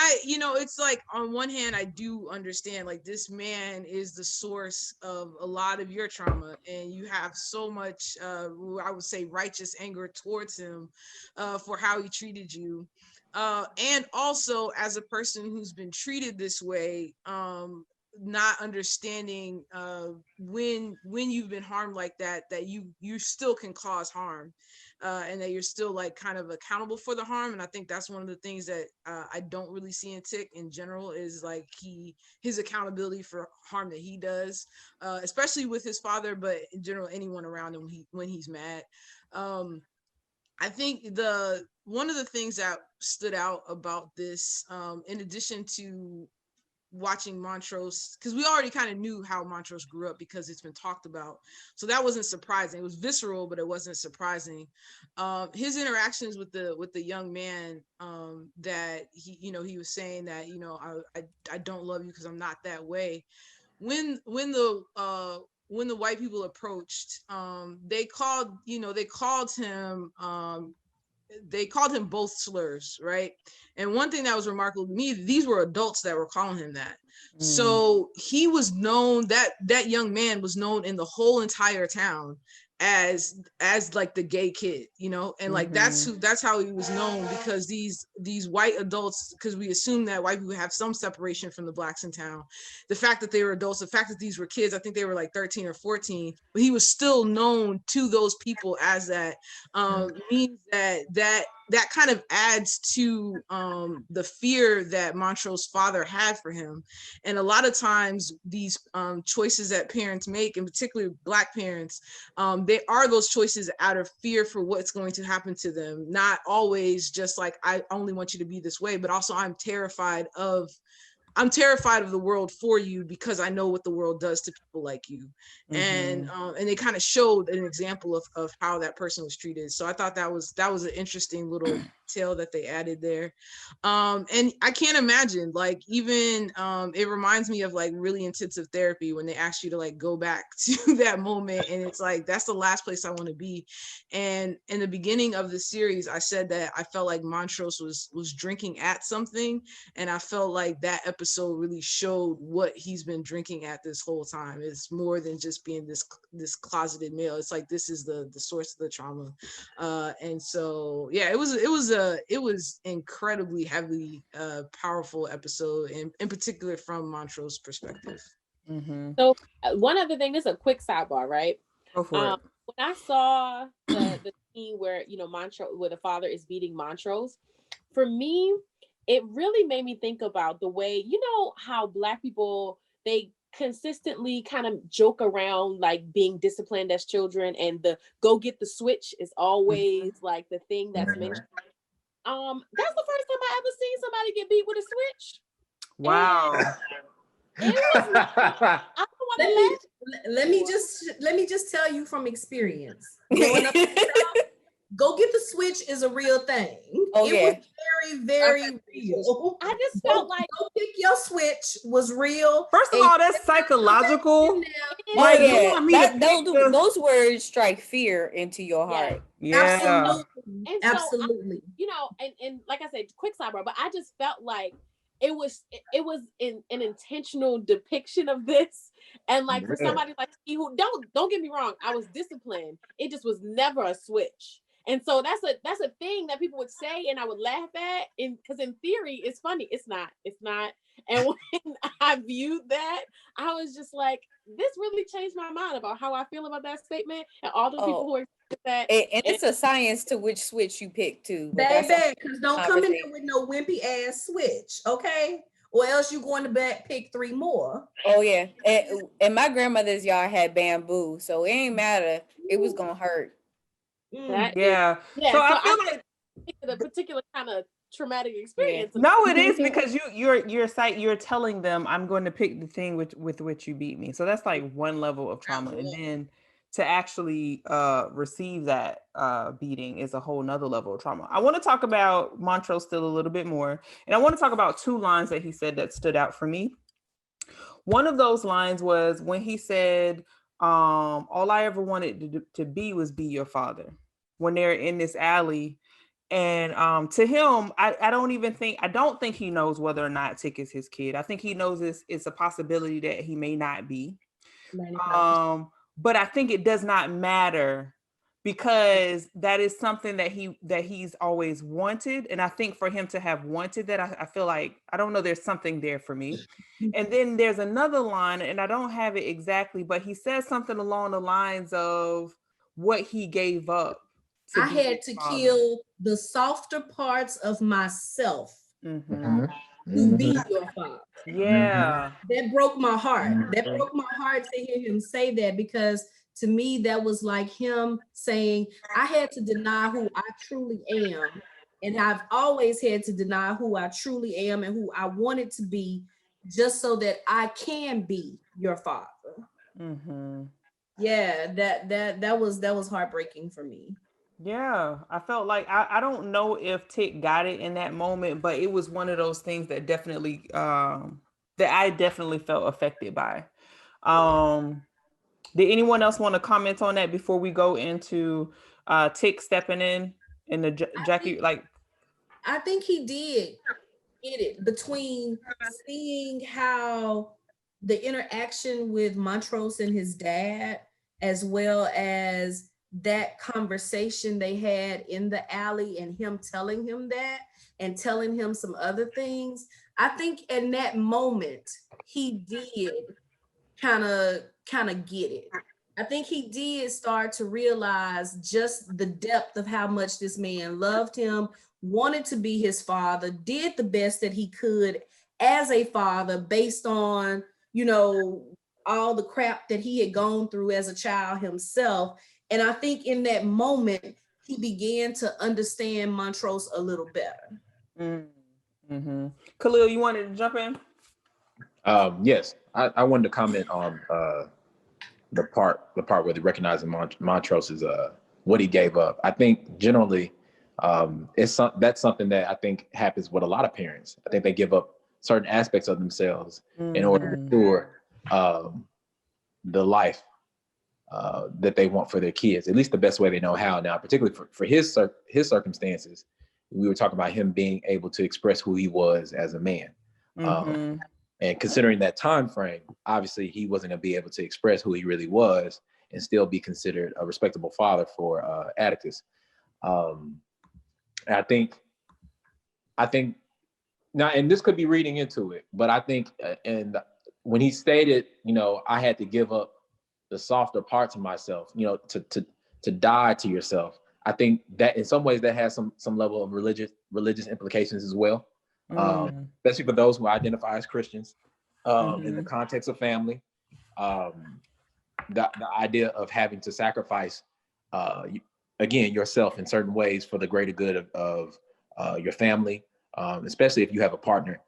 it's like, on one hand, I do understand, like, this man is the source of a lot of your trauma, and you have so much I would say righteous anger towards him for how he treated you, and also as a person who's been treated this way, not understanding when you've been harmed like that you still can cause harm, and that you're still like kind of accountable for the harm. And I think that's one of the things that I don't really see in Tick in general, is like his accountability for harm that he does, especially with his father, but in general anyone around him when he's mad. I think one of the things that stood out about this, in addition to watching Montrose, because we already kind of knew how Montrose grew up because it's been talked about, so that wasn't surprising. It was visceral, but it wasn't surprising. His interactions with the young man, that he was saying that I don't love you because I'm not that way. When the white people approached, they called him both slurs, right? And one thing that was remarkable to me, these were adults that were calling him that. So he was known, that young man was known in the whole entire town as like the gay kid, and like that's how he was known, because these white adults, because we assume that white people have some separation from the blacks in town. The fact that they were adults, the fact that these were kids, I think they were like 13 or 14, but he was still known to those people as that, means that kind of adds to the fear that Montrose's father had for him. And a lot of times these choices that parents make, and particularly Black parents, they are those choices out of fear for what's going to happen to them. Not always just like, I only want you to be this way, but also I'm terrified of the world for you because I know what the world does to people like you. And they kind of showed an example of how that person was treated. So I thought that was an interesting little tale that they added there. And I can't imagine, like, even it reminds me of like really intensive therapy when they ask you to like go back to that moment, and it's like, that's the last place I want to be. And in the beginning of the series, I said that I felt like Montrose was drinking at something, and I felt like that episode really showed what he's been drinking at this whole time. It's more than just being this closeted male. It's like, this is the source of the trauma. And so yeah, it was incredibly heavily powerful episode, in particular from Montrose's perspective. So one other thing, this is a quick sidebar, right? Go for it. When I saw the scene where where the father is beating Montrose, for me, it really made me think about the way, how Black people, they consistently kind of joke around like being disciplined as children, and the go get the switch is always like the thing that's mentioned. That's the first time I ever seen somebody get beat with a switch. Wow. And it was I don't want to laugh. Let me just tell you from experience. Growing up in the South, go get the switch is a real thing. Oh, it was very, very real. I just felt like go pick your switch was real. First of all, that's psychological. Like, you want me to those words strike fear into your heart. Yeah. And absolutely. So you know, and like I said, quick sidebar, but I just felt like it was an intentional depiction of this. And like for somebody like me who don't get me wrong, I was disciplined. It just was never a switch. And so that's a thing that people would say and I would laugh at, and because in theory it's funny. It's not. And when I viewed that, I was just like, this really changed my mind about how I feel about that statement, and all the people who are that. And it's a science to which switch you pick too. Baby, because don't come in there with no wimpy ass switch, okay? Or else you're going to pick 3 more. Oh yeah, and my grandmother's yard had bamboo, so it ain't matter. It was gonna hurt. Yeah. So I feel like a particular kind of traumatic experience. No, it is because you're telling them I'm going to pick the thing with which you beat me. So that's like one level of trauma, and then to actually receive that beating is a whole nother level of trauma. I want to talk about Montrose still a little bit more, and I want to talk about 2 lines that he said that stood out for me. One of those lines was when he said, all I ever wanted to be was be your father, when they're in this alley. And to him, I don't think he knows whether or not Tick is his kid. I think he knows it's a possibility that he may not be. But I think it does not matter, because that is something that he's always wanted. And I think for him to have wanted that, I feel like, I don't know, there's something there for me. And then there's another line, and I don't have it exactly, but he says something along the lines of what he gave up. I had to kill the softer parts of myself to be your father. Yeah. That broke my heart. That broke my heart to hear him say that, because to me, that was like him saying, I had to deny who I truly am. And I've always had to deny who I truly am and who I wanted to be, just so that I can be your father. Yeah, that was heartbreaking for me. Yeah, I felt like I don't know if Tick got it in that moment, but it was one of those things that definitely that I definitely felt affected by. Did anyone else want to comment on that before we go into Tick stepping in the Jackie? I think he did get it, between seeing how the interaction with Montrose and his dad, as well as that conversation they had in the alley, and him telling him that and telling him some other things. I think in that moment he did kind of get it. I think he did start to realize just the depth of how much this man loved him, wanted to be his father, did the best that he could as a father based on, all the crap that he had gone through as a child himself. And I think in that moment, he began to understand Montrose a little better. Khalil, you wanted to jump in? Yes, I wanted to comment on the part where they recognizing Montrose is what he gave up. I think generally that's something that I think happens with a lot of parents. I think they give up certain aspects of themselves in order to ensure the life that they want for their kids, at least the best way they know how. Now, particularly for his circumstances, we were talking about him being able to express who he was as a man. And considering that time frame, obviously he wasn't going to be able to express who he really was and still be considered a respectable father for Atticus. I think now, and this could be reading into it, but I think, and when he stated, I had to give up the softer parts of myself, to die to yourself. I think that in some ways that has some level of religious implications as well, especially for those who identify as Christians. in the context of family. The idea of having to sacrifice, again, yourself in certain ways for the greater good of your family, especially if you have a partner,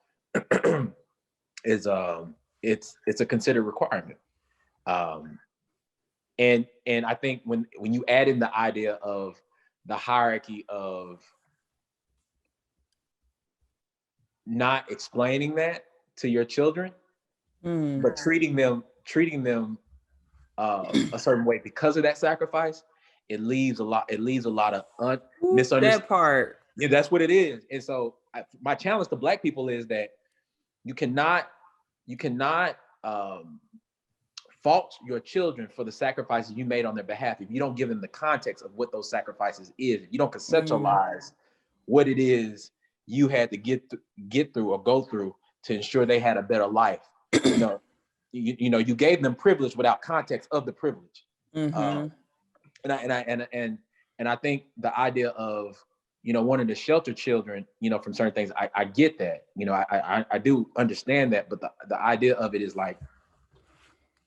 is it's a considered requirement. And I think when you add in the idea of the hierarchy of not explaining that to your children, but treating them a certain way because of that sacrifice, it leaves a lot of misunderstanding. That part. Yeah, that's what it is. And so my challenge to Black people is that you cannot fault your children for the sacrifices you made on their behalf if you don't give them the context of what those sacrifices is. If you don't conceptualize what it is you had to get through or go through to ensure they had a better life. You gave them privilege without context of the privilege. And I think the idea of wanting to shelter children from certain things, I get that. I do understand that, but the idea of it is like,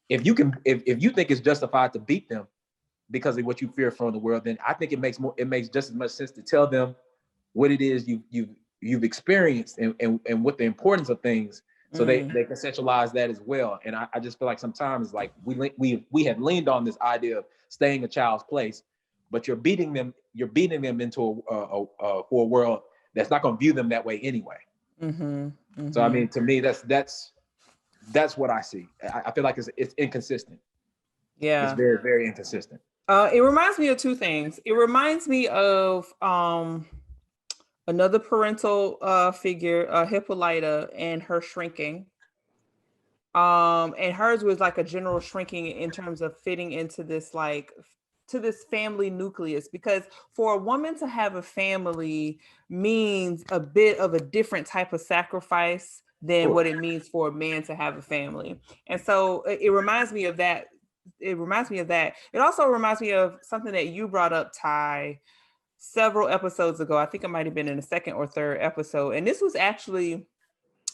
if you think it's justified to beat them because of what you fear from the world, then I think it makes just as much sense to tell them what it is you've experienced and what the importance of things, so they conceptualize that as well. And I just feel like sometimes like we have leaned on this idea of staying a child's place, but you're beating them into for a world that's not going to view them that way anyway. So I mean, to me, that's what I see. I feel like it's inconsistent. Yeah, it's very, very inconsistent. It reminds me of two things. It reminds me of another parental figure, Hippolyta, and her shrinking. And hers was like a general shrinking in terms of fitting into this this family nucleus, because for a woman to have a family means a bit of a different type of sacrifice than what it means for a man to have a family. And so it reminds me of that. It also reminds me of something that you brought up, Ty, several episodes ago. I think it might have been in the second or third episode. And this was actually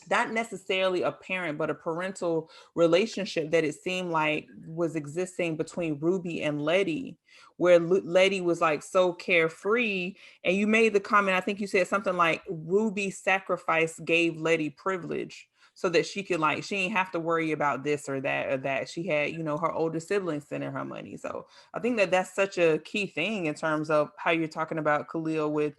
not necessarily a parent, but a parental relationship that it seemed like was existing between Ruby and Letty, where Letty was like so carefree. And you made the comment, I think you said something like Ruby's sacrifice gave Letty privilege so that she could she didn't have to worry about this or that. She had, her older siblings sending her money. So I think that that's such a key thing in terms of how you're talking about, Khalil, with,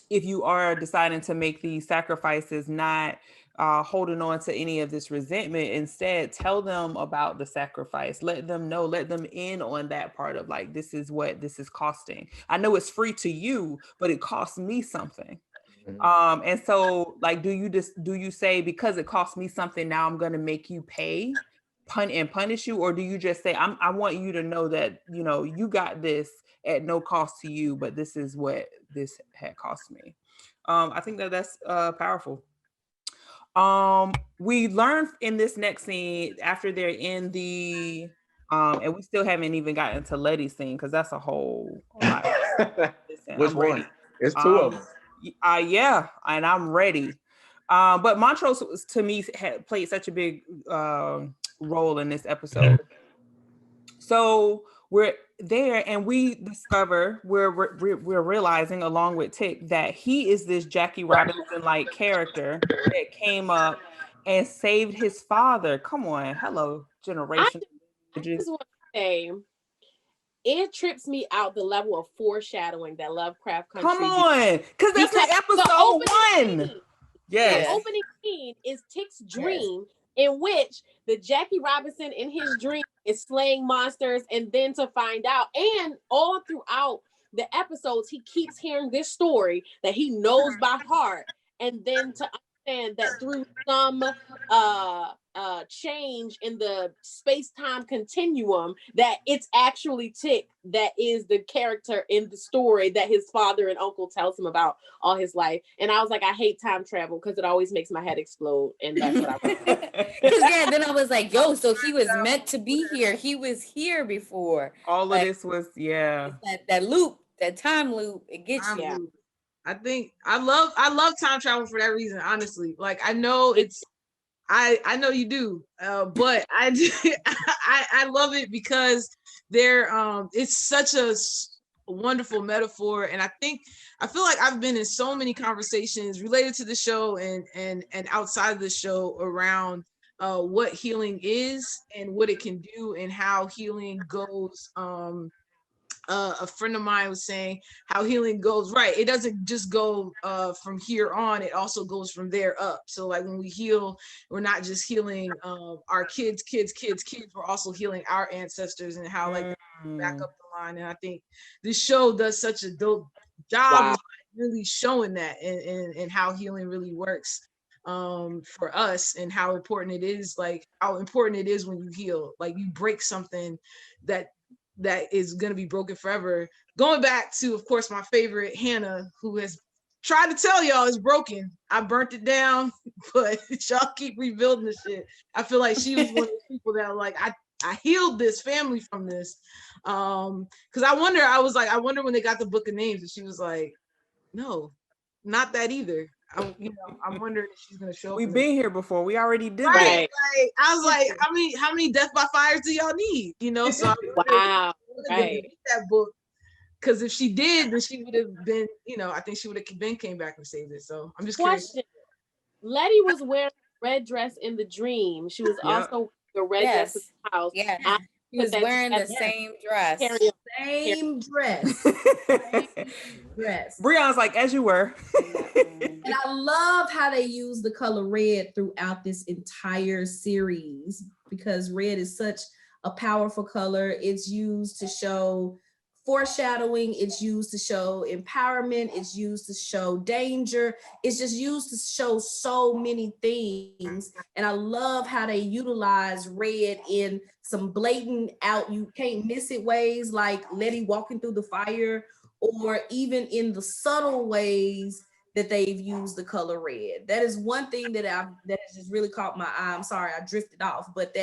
if you are deciding to make these sacrifices, not holding on to any of this resentment, instead tell them about the sacrifice. Let them know, let them in on that part of like, this is what this is costing. I know it's free to you, but it costs me something. And so like, do you say, because it costs me something, now I'm going to make you pay and punish you? Or do you just say, I want you to know that, you got this at no cost to you, but this is what this had cost me. I think that that's powerful. We learned in this next scene, after they're in the and we still haven't even gotten to Letty's scene, because that's a whole lot. Listen, Which one? It's two of them. Yeah, and I'm ready. But Montrose, to me, had played such a big role in this episode. So we're there, and we discover we're realizing, along with Tick, that he is this Jackie Robinson like character that came up and saved his father. Come on, hello, generation. I just want to say, it trips me out the level of foreshadowing that LoveCraft Country. Come on, because that's like episode 1. Yes. The opening scene is Tick's dream, in which the Jackie Robinson in his dream is slaying monsters, and then to find out, and all throughout the episodes, he keeps hearing this story that he knows by heart, and then to understand that through some change in the space-time continuum, that it's actually Tick that is the character in the story that his father and uncle tells him about all his life. And I was like, I hate time travel because it always makes my head explode. And that's what I because then I was like, yo, so he was meant to be here. He was here before. All of this was that loop, that time loop, it gets you. Loop. I think I love time travel for that reason, honestly. Like, I know it's I know you do, but I love it because it's such a wonderful metaphor, and I feel like I've been in so many conversations related to the show and outside of the show around what healing is and what it can do and how healing goes. A friend of mine was saying how healing goes, right, it doesn't just go from here on, it also goes from there up. So like when we heal, we're not just healing our kids, we're also healing our ancestors and how like back up the line. And I think this show does such a dope job of really showing that and how healing really works for us, and how important it is when you heal, like you break something that is going to be broken forever. Going back to, of course, my favorite, Hannah, who has tried to tell y'all it's broken. I burnt it down, but y'all keep rebuilding the shit. I feel like she was one of the people that like, I healed this family from this. Because I wonder when they got the book of names, and she was like, no, not that either. I'm wondering if she's gonna show up. We've been here before. We already did right. that. Like, I was like, how many death by fires do y'all need? So wow, right. That book, because if she did, then she would have been, I think she would have been came back and saved it. So I'm just curious. Letty was wearing a red dress in the dream. She was also the red dress in the house. Yeah. He was wearing the same dress. Same dress. Breon's like, as you were. And I love how they use the color red throughout this entire series, because red is such a powerful color. It's used to show foreshadowing, it's used to show empowerment, it's used to show danger, it's just used to show so many things. And I love how they utilize red in some blatant out, you can't miss it ways, like Letty walking through the fire, or even in the subtle ways that they've used the color red. That is one thing that has just really caught my eye. I'm sorry I drifted off, but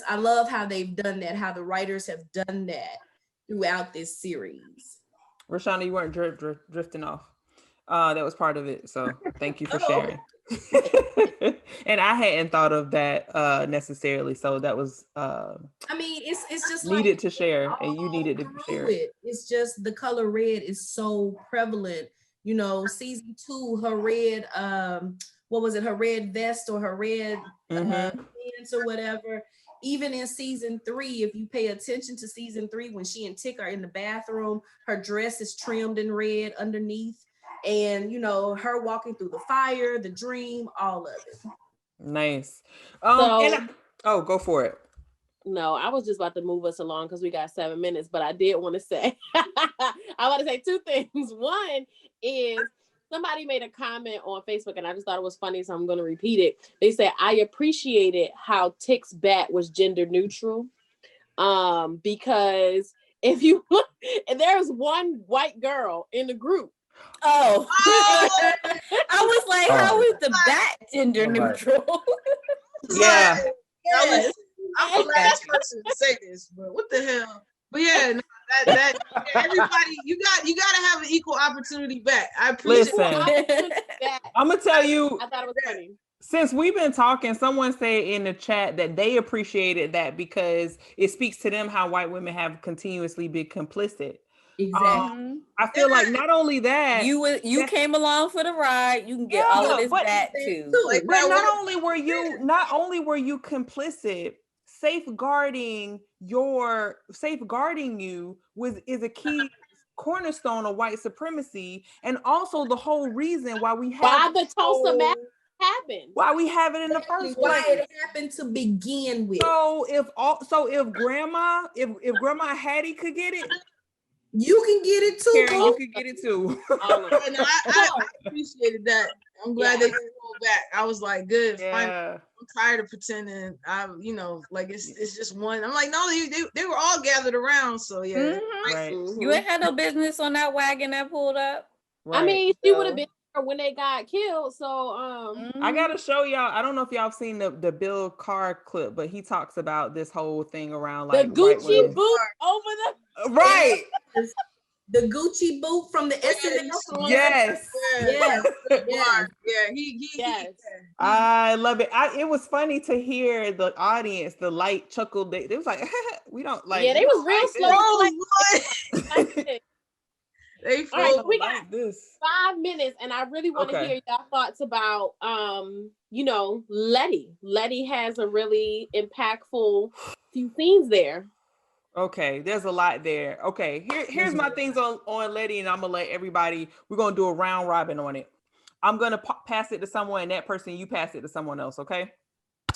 I love how they've done that, how the writers have done that throughout this series. Rashonda, you weren't drifting off. That was part of it. So thank you for sharing. And I hadn't thought of that necessarily. So that was it's just needed to share, and you needed to share it. It's just the color red is so prevalent. Season 2, her red, what was it? Her red vest or her red pants or whatever. Even in season 3, if you pay attention to season 3, when she and Tick are in the bathroom, her dress is trimmed in red underneath. And, her walking through the fire, the dream, all of it. Nice. Go for it. No, I was just about to move us along because we got 7 minutes, but I did want to say, I want to say 2 things. One is, somebody made a comment on Facebook and I just thought it was funny, so I'm going to repeat it. They said, I appreciated how Tick's bat was gender neutral. Because if you look, there's one white girl in the group. Oh. I was like, how is the bat gender neutral? Yeah. I'm the last person to say this, but what the hell? But yeah, no, that everybody, you gotta have an equal opportunity back. I appreciate it. I'm gonna tell you, I thought it was funny. Since we've been talking, someone said in the chat that they appreciated that because it speaks to them how white women have continuously been complicit. Exactly. I feel like not only that you came along for the ride, you can get all of this back too. But not only were you complicit, safeguarding you is a key cornerstone of white supremacy, and also the whole reason why we have the Tulsa massacre happened. Why we have it in the first place. Why it happened to begin with. So if grandma Hattie could get it, you can get it too. Karen, you can get it too. I appreciated that. I'm glad they didn't go back. I was like, good. Yeah. Finally, I'm tired of pretending. It's just one. I'm like, no, they were all gathered around. So yeah, right. You ain't had no business on that wagon that pulled up. Right. I mean, she would have been there when they got killed. So I gotta show y'all. I don't know if y'all have seen the Bill Carr clip, but he talks about this whole thing around like the Gucci boot over the right. the Gucci boot from the SNL. Yes. Yes. Yeah. Yes. I love it. It was funny to hear the audience, the light chuckle. They was like, we don't like. Yeah, they was real slow. They All right, froze. we got this 5 minutes, and I really want to hear y'all thoughts about, Letty. Letty has a really impactful few scenes there. Okay, there's a lot there. Okay, here's my things on Letty, and I'm gonna let everybody. We're gonna do a round robin on it. I'm gonna pass it to someone, and that person you pass it to someone else. Okay.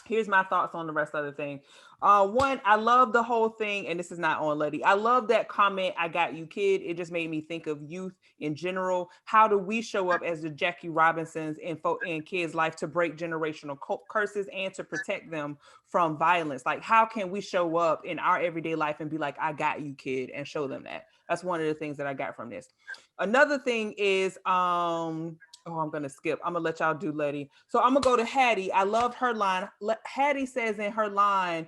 Here's my thoughts on the rest of the thing. One, I love the whole thing, and this is not on Letty. I love that comment, "I got you, kid." It just made me think of youth in general. How do we show up as the Jackie Robinsons in kids' life to break generational curses and to protect them from violence? Like, how can we show up in our everyday life and be like, "I got you, kid," and show them that? That's one of the things that I got from this. Another thing is, I'm going to skip. I'm going to let y'all do Letty. So I'm going to go to Hattie. I loved her line. Hattie says in her line,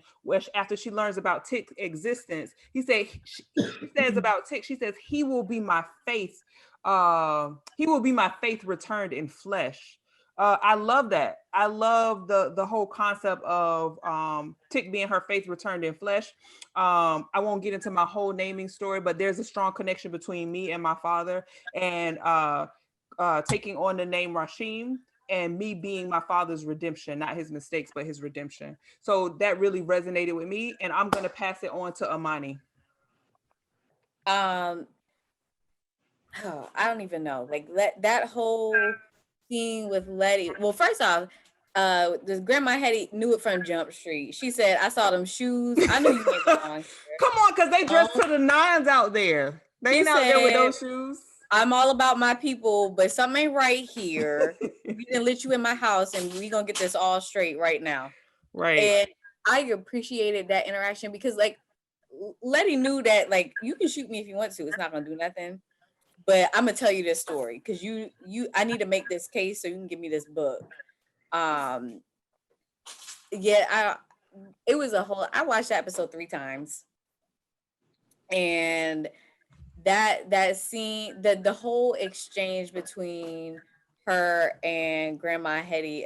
after she learns about Tick's existence, she says about Tick, she says, he will be my faith. He will be my faith returned in flesh. I love that. I love the whole concept of Tick being her faith returned in flesh. I won't get into my whole naming story, but there's a strong connection between me and my father, and taking on the name Rasheem, and me being my father's redemption, not his mistakes, but his redemption. So that really resonated with me, and I'm going to pass it on to Amani. I don't even know. Like that whole scene with Letty. Well, first off, this Grandma Hetty knew it from Jump Street. She said, "I saw them shoes. I knew you ain't belong here." Come on, because they dressed to the nines out there. They ain't out there with those shoes. "I'm all about my people, but something ain't right here. We didn't let you in my house, and we gonna get this all straight right now." Right. And I appreciated that interaction because, like, Letty knew that, like, you can shoot me if you want to. It's not gonna do nothing. But I'm gonna tell you this story because I need to make this case so you can give me this book. It was I watched that episode 3 times, and that scene, the whole exchange between her and Grandma Hattie,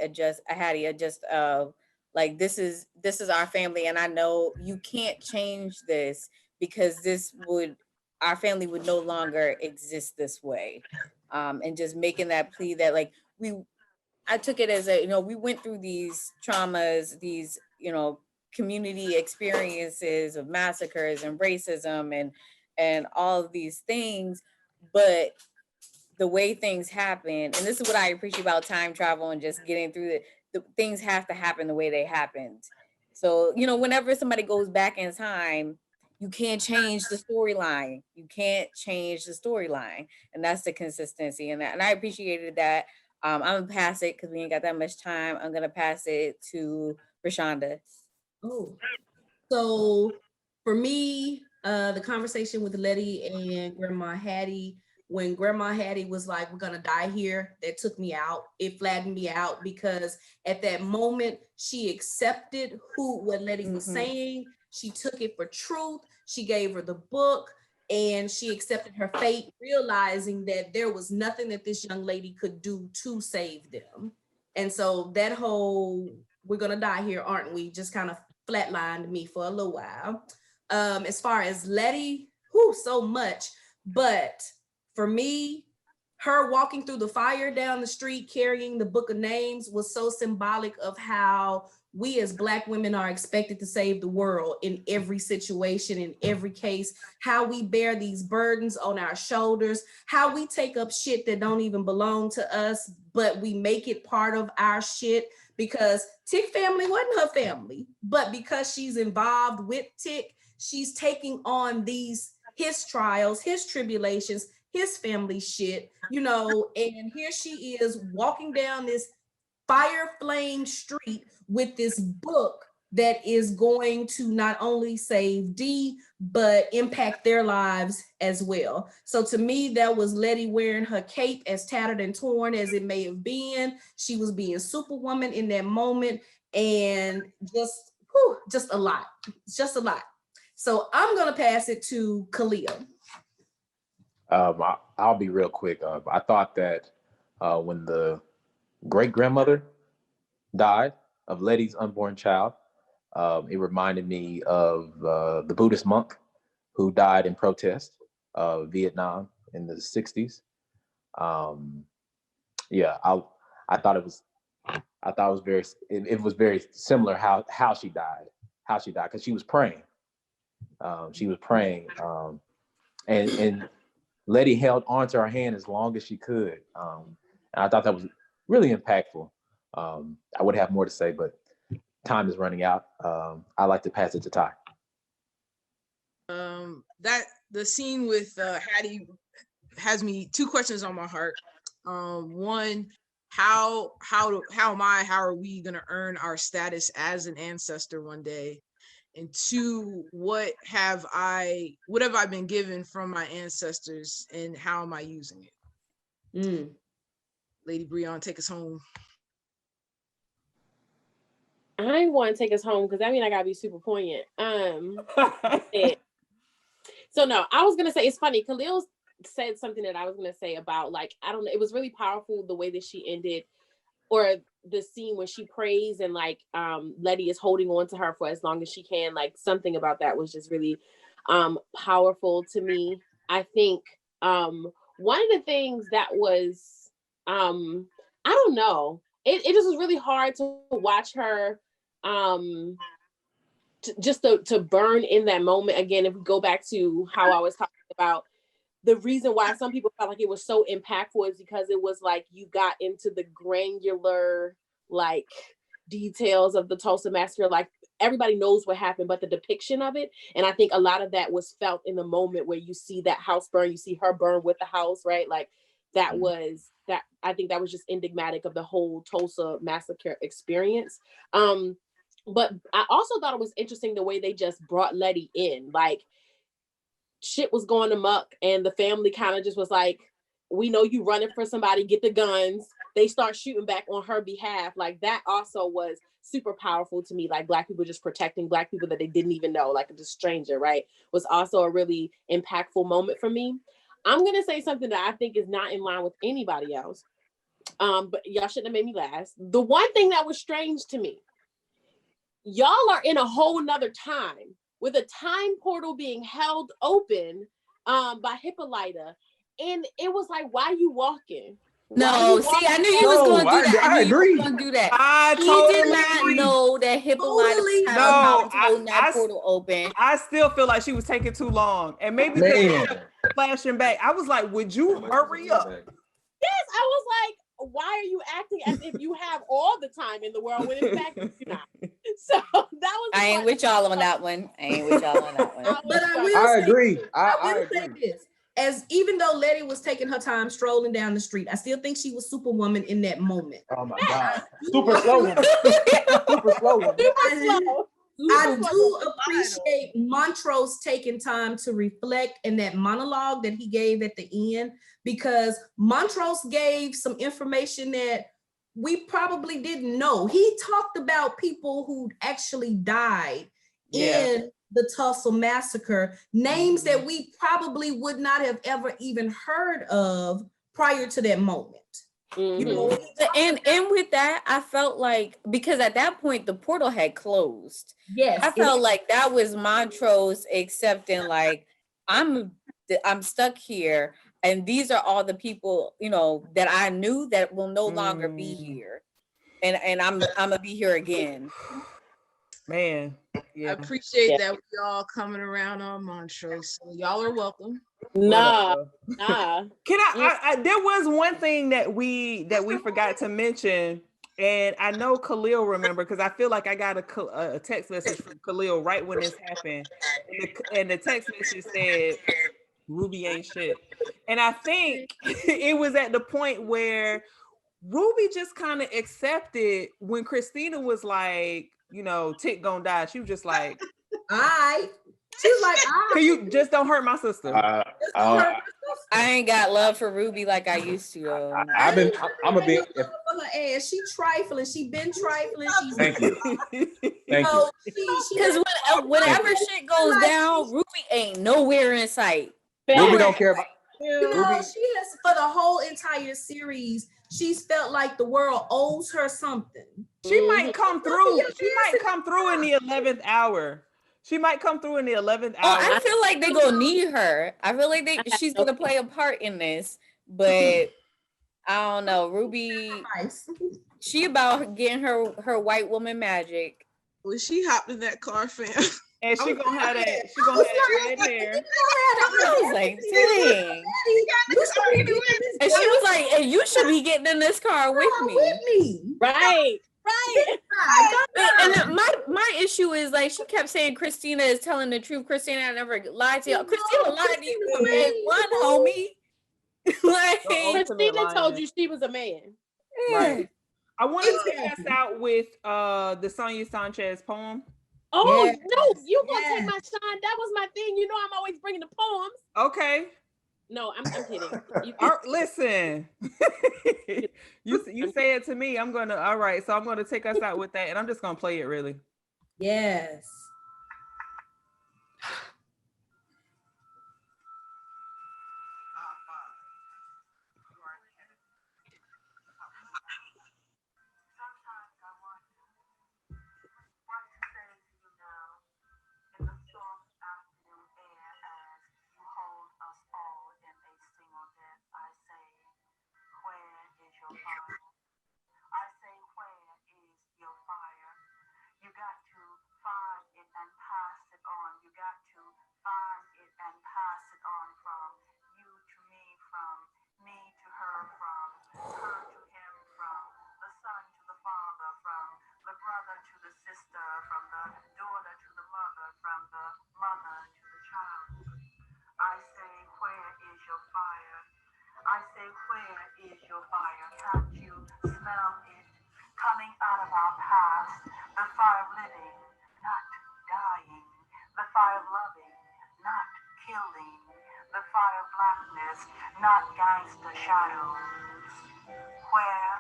like, this is our family, and I know you can't change this because our family would no longer exist this way. And just making that plea that, like, I took it as we went through these traumas, these, community experiences of massacres and racism and all of these things, but the way things happen, and this is what I appreciate about time travel and just getting through it, the things have to happen the way they happened. So, whenever somebody goes back in time, you can't change the storyline. And that's the consistency. And I appreciated that. I'm gonna pass it because we ain't got that much time. I'm gonna pass it to Rashonda. Oh, so for me, the conversation with Letty and Grandma Hattie, when Grandma Hattie was like, "We're gonna die here," that took me out. It flattened me out because at that moment she accepted what Letty was saying. She took it for truth. She gave her the book and she accepted her fate, realizing that there was nothing that this young lady could do to save them. And so that whole "we're gonna die here, aren't we?" just kind of flatlined me for a little while. As far as Letty, so much. But for me, her walking through the fire down the street carrying the book of names was so symbolic of how we as Black women are expected to save the world in every situation, in every case, how we bear these burdens on our shoulders, how we take up shit that don't even belong to us, but we make it part of our shit because Tick family wasn't her family, but because she's involved with Tick, she's taking on his trials, his tribulations, his family shit, and here she is walking down this fire flame street with this book that is going to not only save Dee, but impact their lives as well. So to me, that was Letty wearing her cape, as tattered and torn as it may have been. She was being Superwoman in that moment, and just a lot. So I'm gonna pass it to Khalil. I'll be real quick. I thought that when the great grandmother died of Letty's unborn child, it reminded me of the Buddhist monk who died in protest of Vietnam in the 60s. Yeah, I thought it was very it was very similar how she died because she was praying. And Letty held onto her hand as long as she could. And I thought that was really impactful. I would have more to say, but time is running out. I'd like to pass it to Ty. That the scene with Hattie has me two questions on my heart. One, how are we gonna earn our status as an ancestor one day? And two, what have I been given from my ancestors, and how am I using it? Lady Breon, take us home. I want to take us home because I mean I gotta be super poignant. So no, I was gonna say it's funny. Khalil said something that I was gonna say about, like, I don't know, it was really powerful the way that she ended, or the scene when she prays and like Letty is holding on to her for as long as she can. Like, something about that was just really powerful to me. I think one of the things that was I don't know, it just was really hard to watch her to burn in that moment. Again, if we go back to how I was talking about the reason why some people felt like it was so impactful is because it was like you got into the granular like details of the Tulsa massacre. Like, everybody knows what happened, but the depiction of it, and I think a lot of that was felt in the moment where you see that house burn, you see her burn with the house, right? Like, that was that. I think that was just enigmatic of the whole Tulsa massacre experience. But I also thought it was interesting the way they just brought Letty in. Like, shit was going amok, and the family kind of just was like, we know you running for somebody, get the guns. They start shooting back on her behalf. Like, that also was super powerful to me. Like, Black people just protecting Black people that they didn't even know, like a stranger, right? Was also a really impactful moment for me. I'm going to say something that I think is not in line with anybody else. But y'all shouldn't have made me last. The one thing that was strange to me, y'all are in a whole nother time with a time portal being held open by Hippolyta. And it was like, why are you walking? I knew you was going to do that. I agree. Going to do that. I He totally did not agree. know that Hippolyta had a holding that portal open. I still feel like she was taking too long, and maybe because she kept flashing back. I was like, would you hurry up? Yes, I was like, why are you acting as if you have all the time in the world when in fact you not? So that was. I ain't with y'all on that one. But I agree. I will say this. As even though Letty was taking her time strolling down the street, I still think she was Superwoman in that moment. Oh my God. Super slow one. Super slow one. I do appreciate Montrose taking time to reflect in that monologue that he gave at the end, because Montrose gave some information that we probably didn't know. He talked about people who actually died in the Tulsa massacre, names that we probably would not have ever even heard of prior to that moment. You know, and with that, I felt like, because at that point the portal had closed. Yes, I felt like that was Montrose accepting, like, I'm stuck here, and these are all the people, you know, that I knew that will no longer be here, and I'm gonna be here again. Man, I appreciate that we all coming around on Montrose. So y'all are welcome. Nah. Can I there was one thing that we forgot to mention, and I know Khalil remember, because I feel like I got a text message from Khalil right when this happened, and the text message said, Ruby ain't shit. And I think it was at the point where Ruby just kind of accepted when Christina was like, you know, Tick gonna die. She was just like, she's like, can you just don't hurt my sister? I ain't got love for Ruby like I used to. I'm a bit for her ass. She trifling. She been trifling. Thank you. Because whenever shit goes down, Ruby ain't nowhere in sight. Ruby don't care about. You know, she has, for the whole entire series, she's felt like the world owes her something. She might come through. She might come through in the 11th hour. She might come through in the 11th hour. I feel like they're gonna need her. I feel like she's gonna play a part in this, but I don't know. Ruby, she about getting her white woman magic. Well, she hopped in that car, fam. And she gonna have that. She gonna have that red hair. I was like, dang. And she was like, and you should be getting in this car with me. Right. And my issue is like she kept saying Christina is telling the truth. Christina, I never lied to you. Christina lied to you from day one, homie. Like Christina told you she was a man. Right. I want to take us out with the Sonia Sanchez poem. Oh no, you gonna take my shine? That was my thing. You know I'm always bringing the poems. Okay. No, I'm kidding. Listen, you say it to me. I'm gonna. All right, so I'm gonna take us out with that, and I'm just gonna play it really. Yes. Not gangster shadows. Where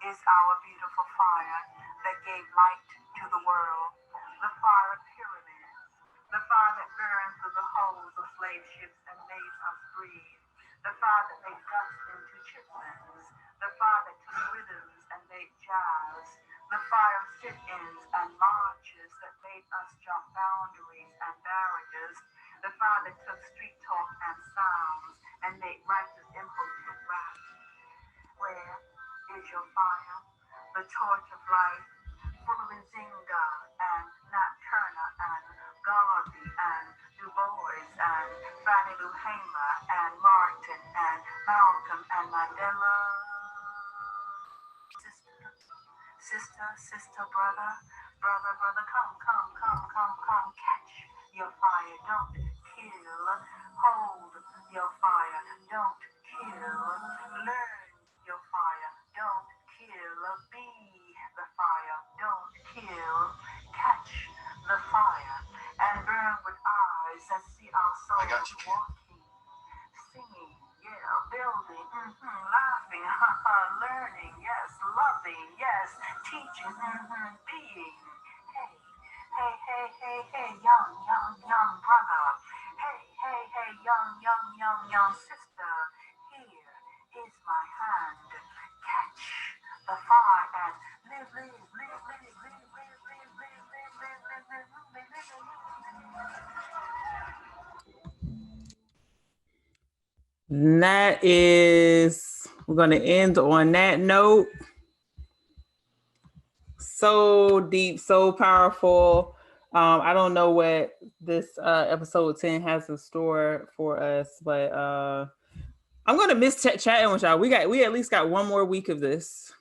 is our beautiful fire that gave light to the world? The fire of pyramids, the fire that burned through the holes of slave ships and made us breathe, the fire that made dust into chitlins, the fire that took rhythms and made jazz, the fire of sit-ins and marches that made us jump boundaries and barriers, the fire that took street talk and sounds and make righteous impotent rap. Where is your fire? The torch of life, full of Nzinga and Nat Turner and Garvey and Du Bois and Fannie Lou Hamer and Martin and Malcolm and Mandela. Sister, brother, come, catch your fire, don't kill, hold your fire, don't kill, learn your fire, don't kill, be the fire, don't kill, catch the fire, and burn with eyes that see our souls walking, singing, building, laughing, learning, yes, loving, yes, teaching, being, hey, young brother, hey, young sister, here is my hand, catch the fire and live. And that is, we're going to end on that note. So deep, so powerful. I don't know what this episode 10 has in store for us, but I'm going to miss chatting with y'all. We at least got one more week of this.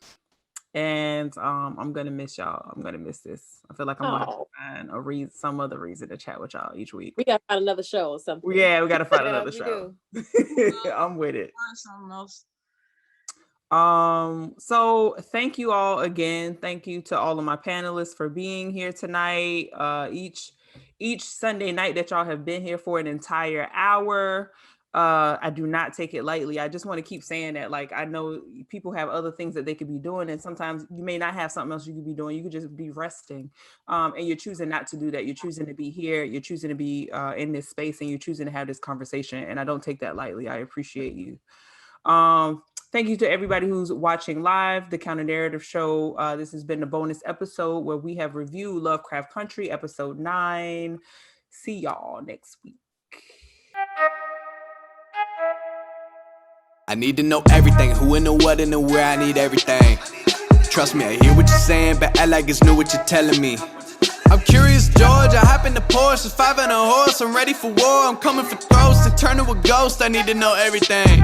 And I'm going to miss y'all. I'm going to miss this. I feel like I'm going to find some other reason to chat with y'all each week. We got to find another show or something. Yeah, we got to find another show. I'm with it. Something else. So thank you all again. Thank you to all of my panelists for being here tonight. Each Sunday night that y'all have been here for an entire hour. I do not take it lightly. I just want to keep saying that. Like, I know people have other things that they could be doing, and sometimes you may not have something else you could be doing. You could just be resting, and you're choosing not to do that. You're choosing to be here. You're choosing to be in this space, and you're choosing to have this conversation. And I don't take that lightly. I appreciate you. Thank you to everybody who's watching live, the Counter Narrative Show. This has been a bonus episode where we have reviewed LoveCraft Country, episode 9. See y'all next week. I need to know everything, who and the what and the where, I need everything. Trust me, I hear what you're saying, but act like it's new what you're telling me. I'm curious, George, I hop in the Porsche, 5 and a horse, I'm ready for war, I'm coming for throats, to turn to a ghost, I need to know everything.